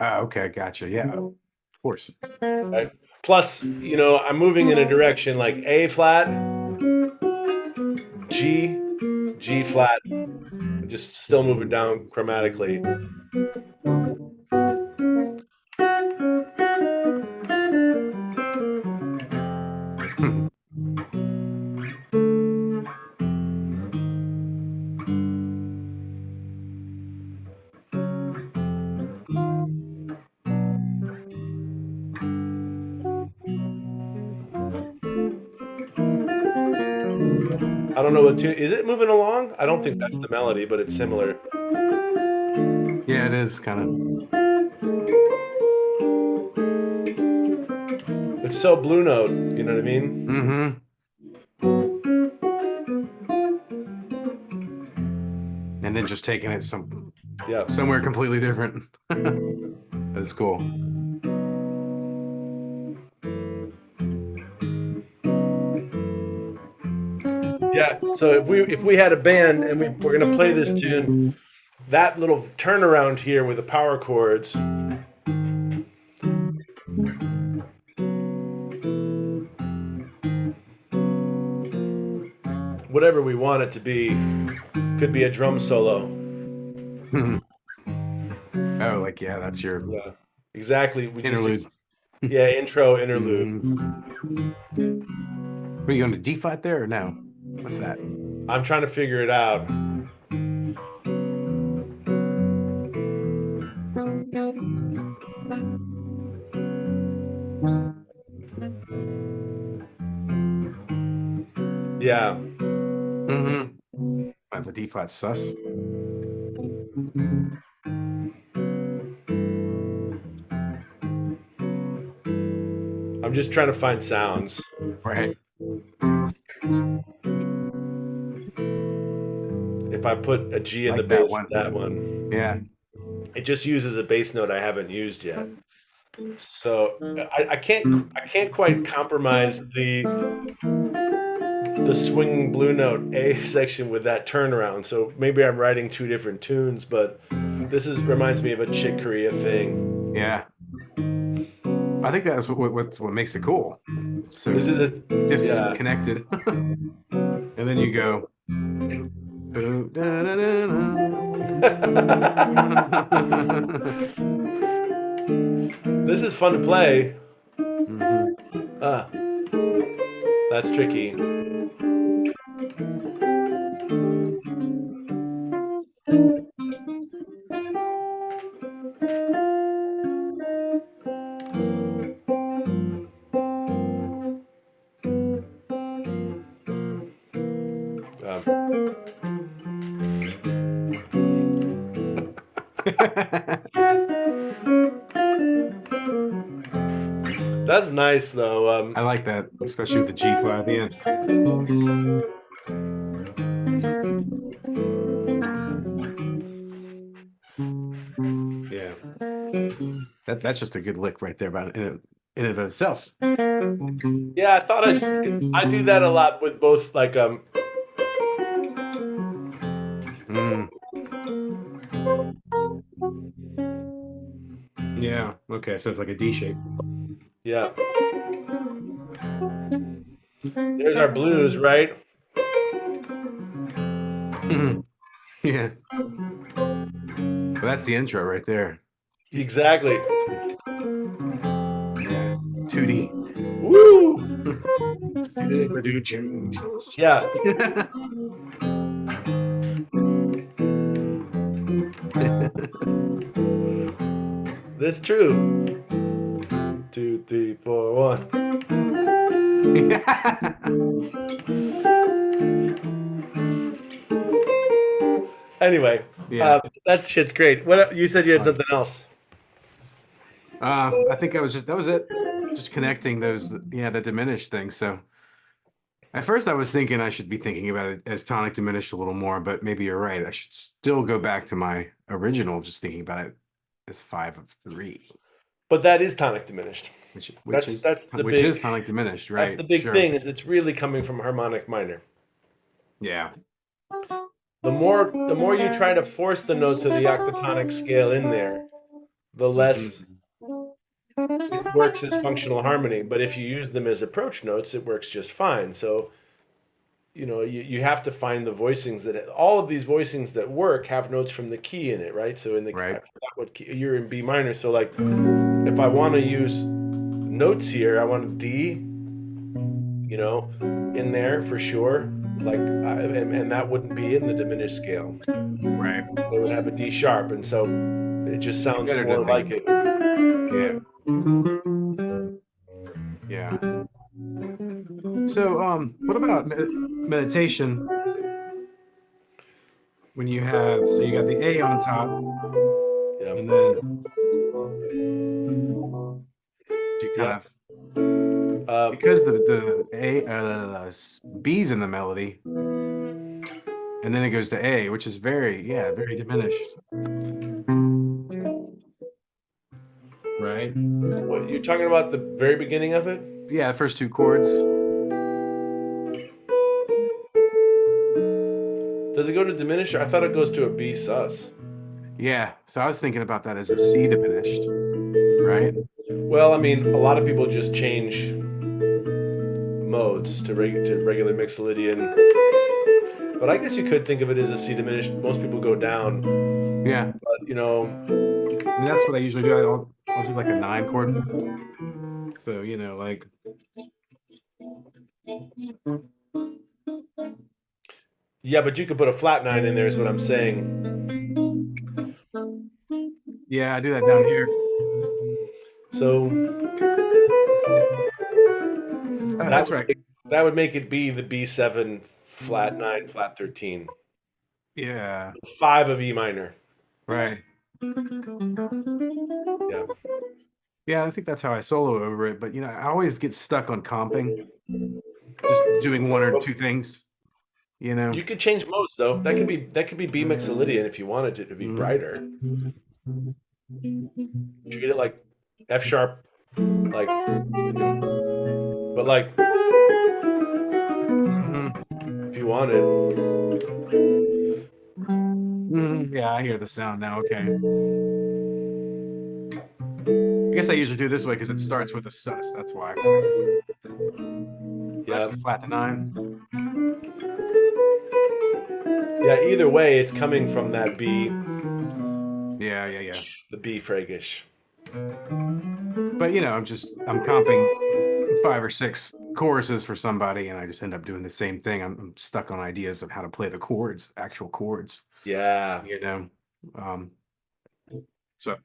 Oh, okay, gotcha. Yeah, of course. Right. Plus, you know, I'm moving in a direction like A flat, G, G flat. Just still moving down chromatically. I don't know what tune. Is it moving along? I don't think that's the melody, but it's similar. Yeah, it is kind of. It's so blue note. You know what I mean? Mm-hmm. And then just taking it Yeah. somewhere completely different. That's cool. Yeah. So if we had a band and we're gonna play this tune, that little turnaround here with the power chords. Whatever we want it to be, could be a drum solo. Oh, like yeah, that's your Yeah, exactly. We interlude. just yeah, intro, interlude. Mhm. Are you going to D flat there or no? What's that? I'm trying to figure it out. Yeah, Mm-hmm. The D flat sus. I'm just trying to find sounds. Right. If I put a G in the Like that bass, one. that one, Yeah. it just uses a bass note I haven't used yet. So I can't quite compromise the swinging blue note A section with that turnaround. So maybe I'm writing two different tunes, but this is reminds me of a Chick Corea thing. Yeah. I think that's what makes it cool. It's so Is it? Yeah. disconnected. And then you go. Boo, da, da, da, da. This is fun to play. Mhm. Ah, that's tricky. That's nice though. I like that, especially with the G flat at the end. Yeah, that's just a good lick right there about in and of itself. Yeah, I thought I do that a lot with both like Mm, yeah. Okay, so it's like a D shape. yeah. There's our blues, right? Yeah. Well, that's the intro right there. Exactly. Yeah. 2D. Woo! Yeah. This is true. 2, 3, 4, 1. Anyway, Yeah. that shit's great. What you said you had something else? I think that was it. Just connecting those, yeah, the diminished thing. So at first I was thinking I should be thinking about it as tonic diminished a little more, but maybe you're right. I should still go back to my original, just thinking about it as 5 of 3, But that is tonic diminished. which That's the which big is tonic diminished, that's the right? big Sure. thing is it's really coming from harmonic minor. Yeah. The more you try to force the notes of the octatonic scale in there, the less Mhm. it works as functional harmony. But if you use them as approach notes, it works just fine. So, you have to find the voicings that all of these voicings that work have notes from the key in it, right? So I Right. forgot what key you're in B minor. So like if I want to use notes here, I want a D, in there for sure. And that wouldn't be in the diminished scale. Right. They would have a D sharp, and so it just Be sounds better to more like think. it. Yeah. Yeah. So, what about meditation when you have, so you got the A on top, Yeah. and then you kind Yep. of, Um, because the A, B's in the melody, and then it goes to A, which is very, yeah, very diminished, right? what, you're talking about the very beginning of it? Yeah, the first two chords. Does it go to diminish? Or I thought it goes to a B sus. Yeah, so I was thinking about that as a C diminished, right? Well, I mean, a lot of people just change modes to, to regular Mixolydian. But I guess you could think of it as a C diminished. Most people go down. Yeah, But, you know, I mean, that's what I usually do. I'll do like a 9 chord. So, like, yeah, but you could put a flat 9 in there, is what I'm saying. yeah, I do that down here. So Oh, that's right. that would make it be the B7 flat 9 flat 13. Yeah, 5 of E minor. right. Yeah. Yeah, I think that's how I solo over it. But, I always get stuck on comping, just doing one or two things, you know? You could change modes though. That could be B Mixolydian if you wanted it to be Mhm. brighter. You get it like F sharp, like, but like Mhm. if you wanted. Mhm. Yeah, I hear the sound now. Okay. I guess I usually do it this way because it starts with a sus. That's why. Right? Yeah. Flat to 9. Yeah, either way, it's coming from that B, Yeah, yeah, yeah. the B Fragish. But, I'm comping 5 or 6 choruses for somebody, and I just end up doing the same thing. I'm stuck on ideas of how to play the chords, actual chords, Yeah. you know? Um, so,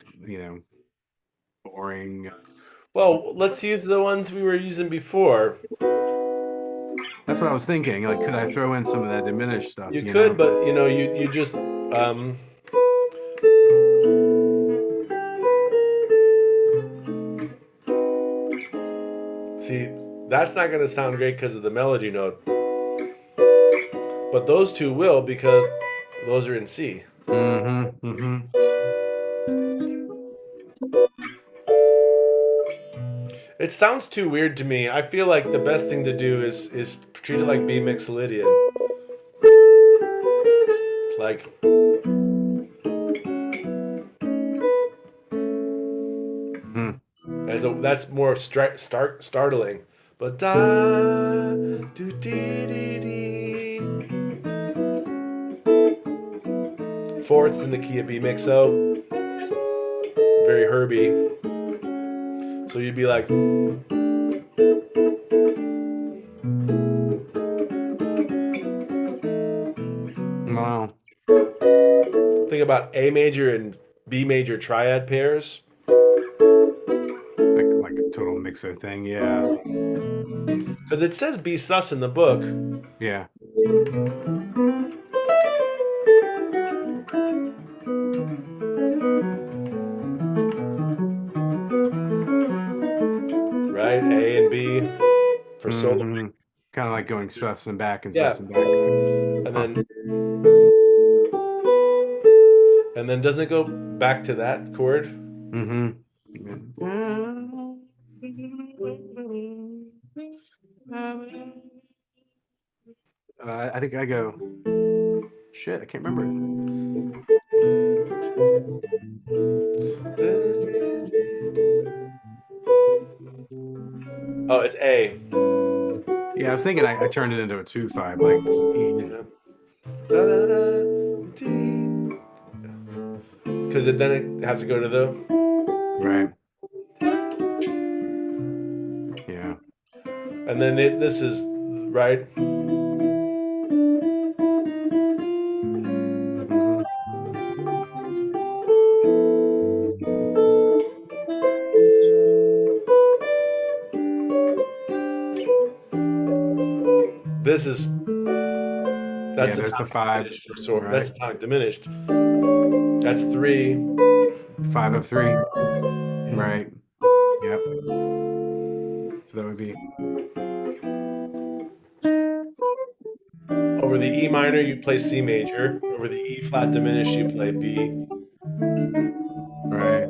boring. Well, let's use the ones we were using before. That's what I was thinking. Like, could I throw in some of that diminished stuff, You could, but you just see, that's not going to sound great because of the melody note. But those two will because those are in C. Mm-hmm. Mm-hmm. It sounds too weird to me. I feel like the best thing to do is treat it like B Mixolydian. Like Mm. that's more startling. But da do dee dee dee. Fourths in the key of B mixo, very Herbie. So you'd be like, Wow. think about A major and B major triad pairs. Like a total mixo thing. Yeah. Because it says B sus in the book. Yeah. Right? A and B for solo. Mm-hmm. Kind of like going sus and back and Yeah. sus and back. And Huh. then doesn't it go back to that chord? Mm-hmm. I think I go. Shit, I can't remember it. Oh, it's A. Yeah, I was thinking I turned it into a 2/5, like E. Because then it has to go to the. Right. Yeah. And then this is right. Mm-hmm. This is that's Yeah, the there's the tonic five, diminished for sword. That's right? the tonic diminished. That's three. 5 of 3, Yeah. right? Yep. So that would be Over the E minor, you play C major. Over the E flat diminished, you play B. right.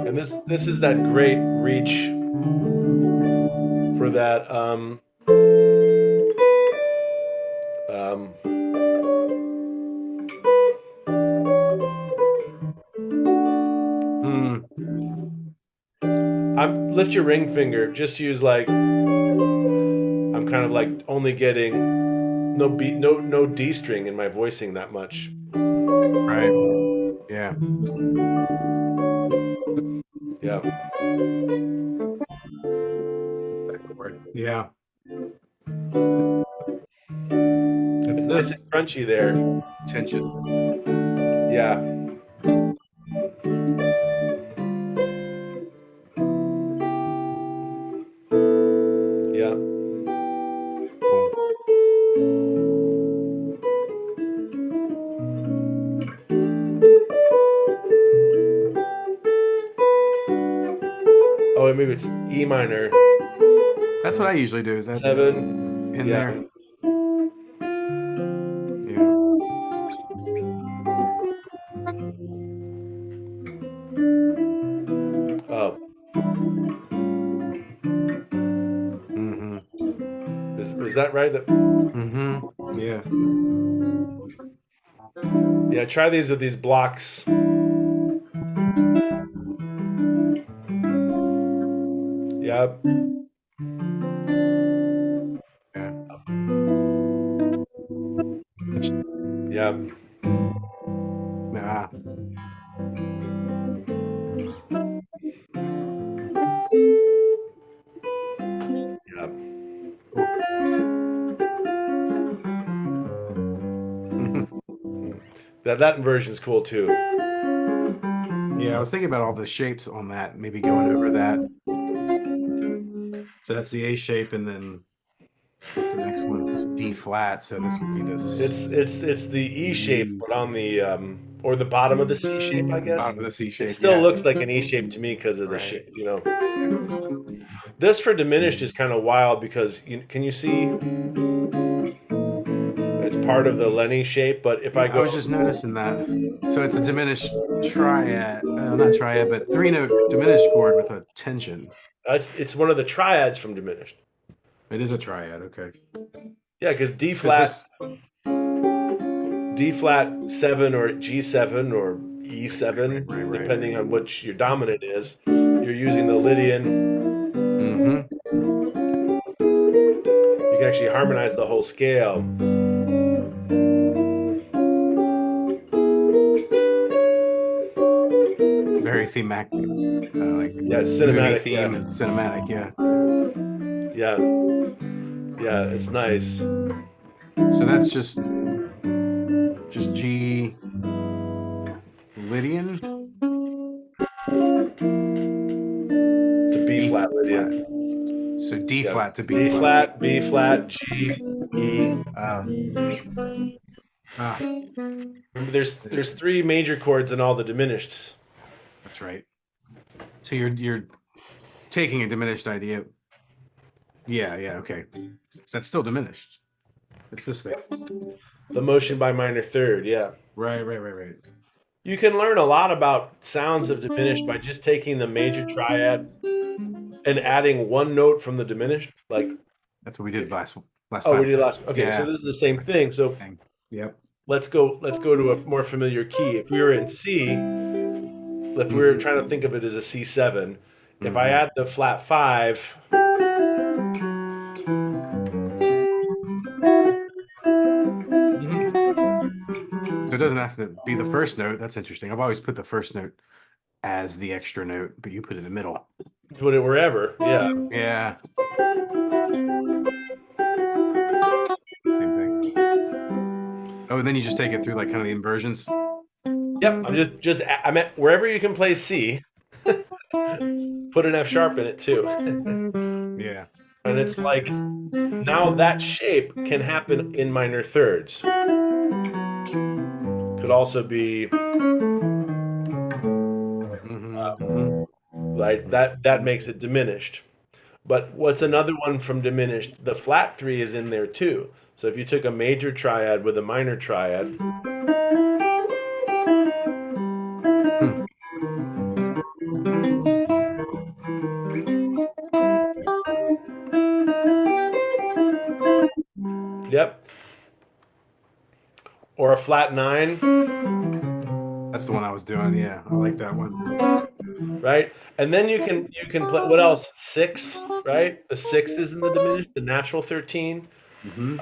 And this is that great reach for that um, Hmm. I'm lift your ring finger. Just use like I'm kind of like only getting no D string in my voicing that much. Right. Yeah. Yeah, That chord. Yeah. That's it's nice the and crunchy there. tension. Yeah, yeah. Cool. Oh, and maybe it's E minor That's what I usually do. Is that seven. in Yeah. there? Yeah. Oh, Mm-hmm. is that right? That Mm-hmm. Yeah. yeah. Try these with these blocks. Yeah, Yeah. yeah, Ah. yeah. Cool. That inversion is cool too. Yeah, I was thinking about all the shapes on that, maybe going over that. So that's the A shape, and then what's the next one? It's D flat. So this would be this It's the E shape, but on the or the bottom of the C shape, I guess. bottom of the C It shape. still Yeah. looks like an E shape to me because of the Right. shape. You know, Yeah. this for diminished is kind of wild because can you see it's part of the Lenny shape? But if I Yeah, I go, was just noticing that. So it's a diminished triad, not triad, but 3 note diminished chord with a tension. it's one of the triads from diminished. It is a triad, okay. Yeah, because Because this, D flat seven or G seven or E seven, right. depending on which your dominant is, you're using the Lydian. Mm-hmm. You can actually harmonize the whole scale. Very thematic, like Yeah, it's movie cinematic. theme, Yeah, cinematic. Yeah. yeah, yeah. It's nice. So that's just G Lydian, It's a B B flat flat. Lydian. So D Yeah, flat to B D flat. flat, B flat, G, E. Uh, ah, Remember, there's three major chords in all the diminished. that's right. So you're taking a diminished idea. Yeah, okay. So that's still diminished. It's this thing. The motion by minor third. Yeah. Right. You can learn a lot about sounds of diminished by just taking the major triad and adding one note from the diminished. Like, That's what we did last oh, we time. did last. Okay, so Yeah, this is the same thing. that's the So thing. Yep. let's go to a more familiar key. If we were in C, if we were trying to think of it as a C7, if I Mm-hmm. add the flat five, Mm-hmm. So it doesn't have to be the first note. That's interesting. I've always put the first note as the extra note, but you put it in the middle. put it wherever. Yeah. Yeah, same thing. Oh, and then you just take it through like kind of the inversions. Yep. I'm at wherever you can play C. Put an F sharp in it too. Yeah. And it's like now that shape can happen in minor thirds. Could also be like that makes it diminished. But what's another one from diminished? The flat three is in there too. So if you took a major triad with a minor triad, yep, or a flat nine, That's the one I was doing. Yeah, I like that one. right? And then you can play what else? Six, right? The six is in the diminished, the natural 13. Hmm.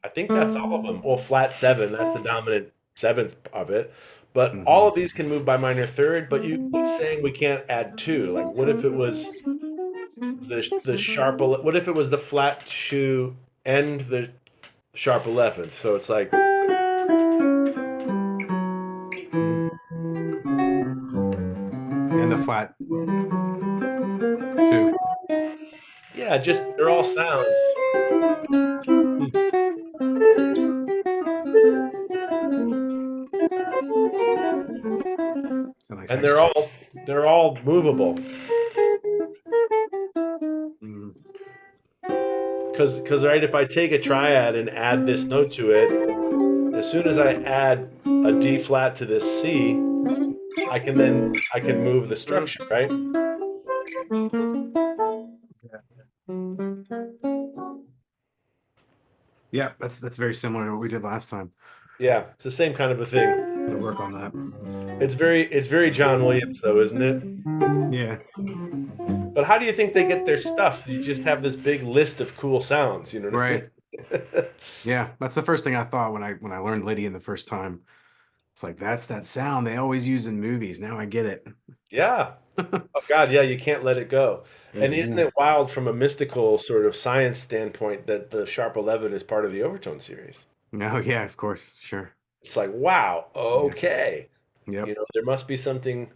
I think that's all of them. Well, flat seven, that's the dominant seventh of it. But all Hmm. of these can move by minor third, but you keep saying we can't add two. Like, what if it was the sharp? What if it was the flat two and the sharp 11th? So it's like, And the flat two. yeah, just they're all sounds, A nice and extra. they're all movable. Mm. Because right, if I take a triad and add this note to it, as soon as I add a D flat to this C, I can move the structure, right? Yeah, that's very similar to what we did last time. Yeah, it's the same kind of a thing. Gotta work on that. It's very John Williams though, isn't it? Yeah, But how do you think they get their stuff? You just have this big list of cool sounds, you know what I right. mean? Yeah, that's the first thing I thought when I learned Lydian the first time. It's like that's that sound they always use in movies. Now I get it. Yeah. Oh God, yeah, you can't let it go. And isn't Mhm. it wild from a mystical sort of science standpoint that the Sharp 11 is part of the overtone series? No, yeah, of course, sure. It's like, wow, Yeah. okay. Yep. There must be something.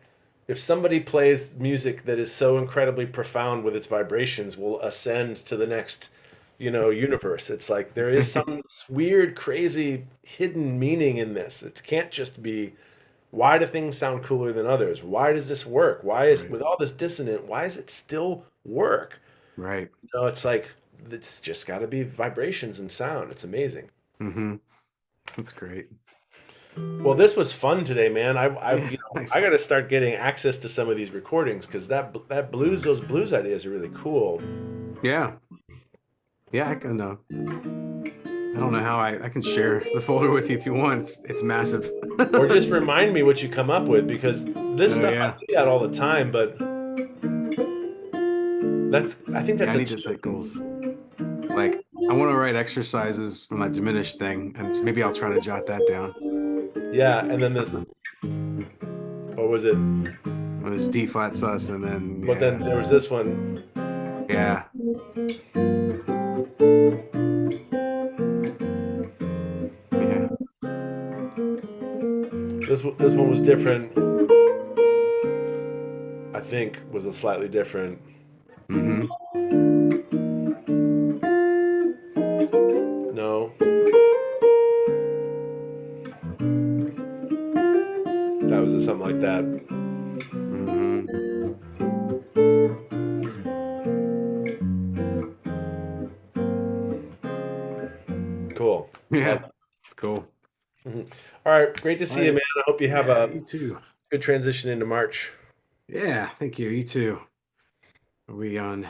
If somebody plays music that is so incredibly profound with its vibrations, will ascend to the next, universe. It's like there is some weird, crazy, hidden meaning in this. It can't just be, why do things sound cooler than others? Why does this work? Why is, Right. with all this dissonant, why does it still work? Right. It's like, it's just got to be vibrations and sound. It's amazing. Hmm. That's great. Well, this was fun today, man. Yeah, I nice. got to start getting access to some of these recordings because those blues ideas are really cool. Yeah. Yeah, I can I don't know how I can share the folder with you if you want. It's massive. Or just remind me what you come up with because this Oh stuff I yeah. do that all the time, but I think Yeah, that's I a need to set goals. Like I want to write exercises from that diminished thing, and maybe I'll try to jot that down. yeah. And then this, what was it? It was D flat sus, and then But then yeah, there was this one. yeah, yeah. This one was different. I think was a slightly different. Hmm. No, that was something like that. Hmm. Cool. Love Yeah, it's cool. it. All right, great to All see you, right. man. I hope you have Yeah, a you too. good transition into March. Yeah, thank you. You too. Are we on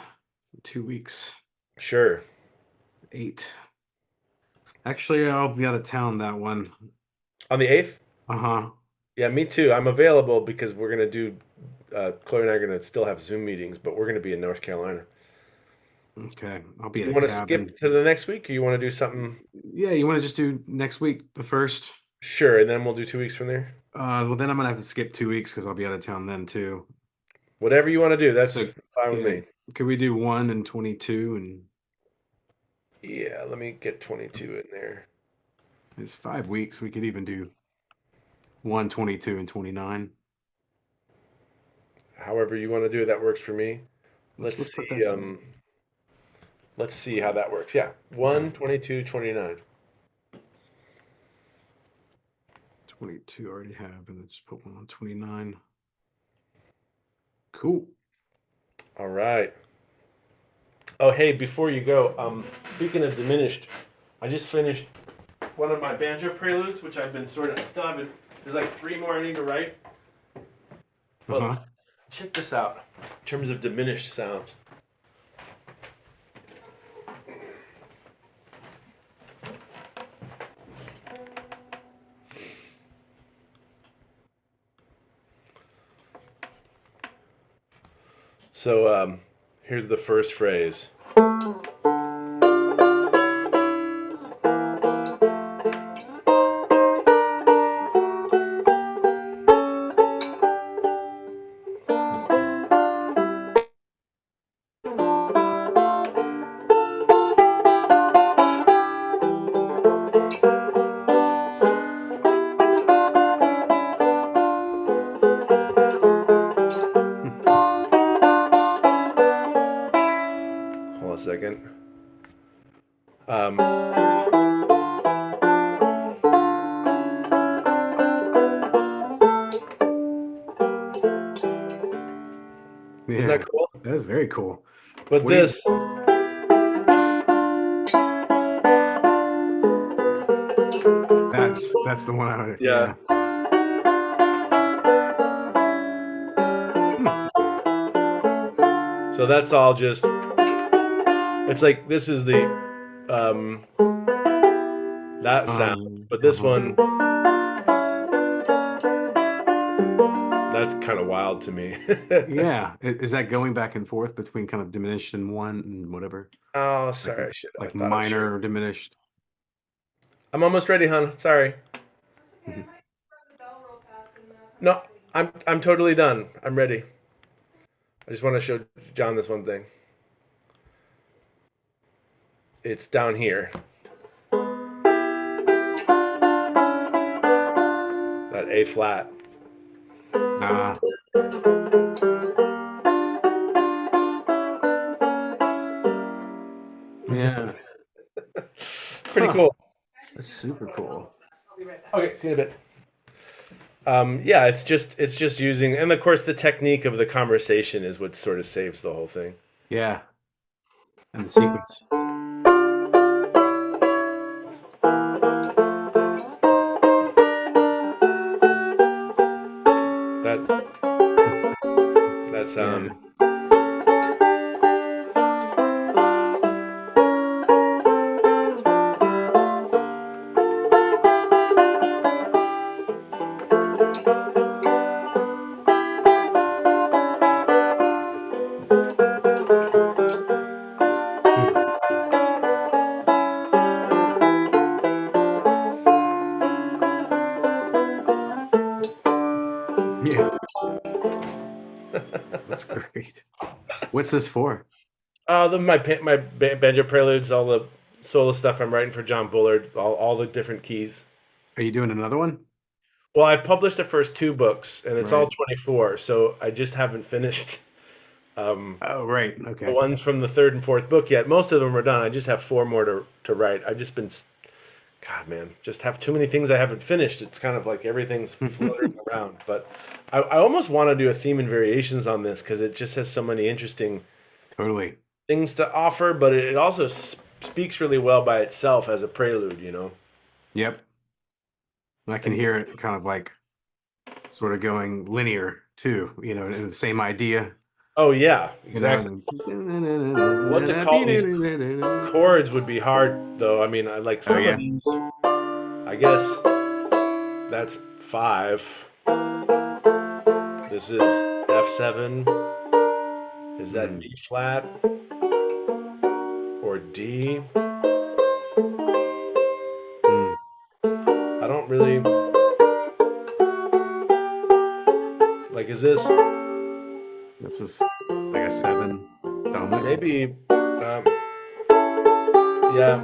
2 weeks? Sure. 8. Actually, I'll be out of town that one. On the 8th? Uh-huh. Yeah, me too. I'm available because we're going to do, Chloe and I are going to still have Zoom meetings, but we're going to be in North Carolina. Okay. I'll be at You a want to skip cabin. to the next week or you want to do something? Yeah, you want to just do next week, the first? Sure. And then we'll do 2 weeks from there. Well, then I'm gonna have to skip 2 weeks because I'll be out of town then too. Whatever you want to do. That's So, fine with yeah, me. could we do 1 and 22 and Yeah, let me get 22 in there. it's 5 weeks. We could even do 1, 22, and 29. However you want to do it, that works for me. Let's Let's let's put see. that down. Let's see how that works. Yeah. Okay. 1, 22, 29. 22 I already have, and then just put one on 29. Cool. All right. Oh, hey, before you go, speaking of diminished, I just finished one of my banjo preludes, which I've been sort of still haven't. There's like 3 more I need to write. But Uh-huh. check this out in terms of diminished sounds. So here's the first phrase. Hold on a second. Um, isn't Yeah, that cool? that is very cool. But What do you? this, That's the one I. yeah. Yeah. Hmm. So that's all just. It's like this is the that sound, but this Uh-huh. one that's kind of wild to me. Yeah. Is that going back and forth between kind of diminished and one and whatever? Oh, Like sorry. I like thought I should. minor diminished. I'm almost ready, hon. Sorry. Mhm. No, I'm totally done. I'm ready. I just want to show John this one thing. It's down here. That A flat. Ah, yeah. Pretty Huh. cool. That's super cool. Okay, see you in a bit. Yeah, it's just using, and of course the technique of the conversation is what sort of saves the whole thing. Yeah. And the sequence. That that Yeah. sound. Hmm. Yeah. That's great. What's this for? My banjo preludes, all the solo stuff I'm writing for John Bullard, all the different keys. Are you doing another one? Well, I published the first 2 books, and it's all Right. 24. So I just haven't finished um, Oh, right. the Okay. ones from the third and fourth book yet. Most of them are done. I just have 4 more to write. I've just been, God, man, just have too many things I haven't finished. It's kind of like everything's floating around. But I almost want to do a theme and variations on this because it just has so many interesting Totally. things to offer. But it also speaks really well by itself as a prelude. You know. Yep. I can And hear it kind of like sort of going linear too, and the same idea, oh yeah, you know. exactly. And What to call these chords would be hard though. I mean, I like oh some of yeah. these. I guess that's 5. This is F7. Is that Mm, B flat or D? mm. I don't really like. Is this This is like a 7 tonic. maybe? Yeah.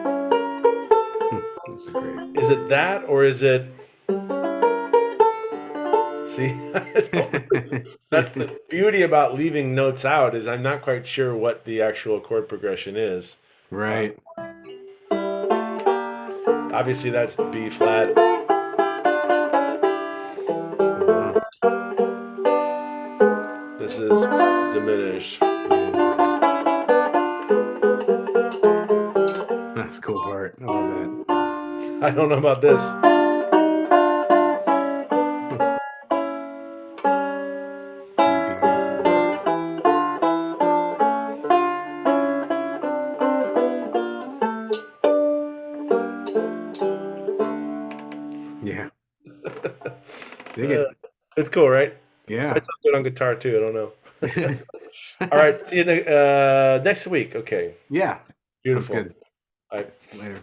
Mm, this is great. Is it that or is it See, that's the beauty about leaving notes out is I'm not quite sure what the actual chord progression is. Right. Obviously, that's B flat. Wow. This is diminished. That's the cool part. I love that. I don't know about this. Yeah. Dig it. It's cool, right? Yeah. Might sound good on guitar too. I don't know. All right. See you next week. Okay. Yeah. Sounds Beautiful. good. All right. Later.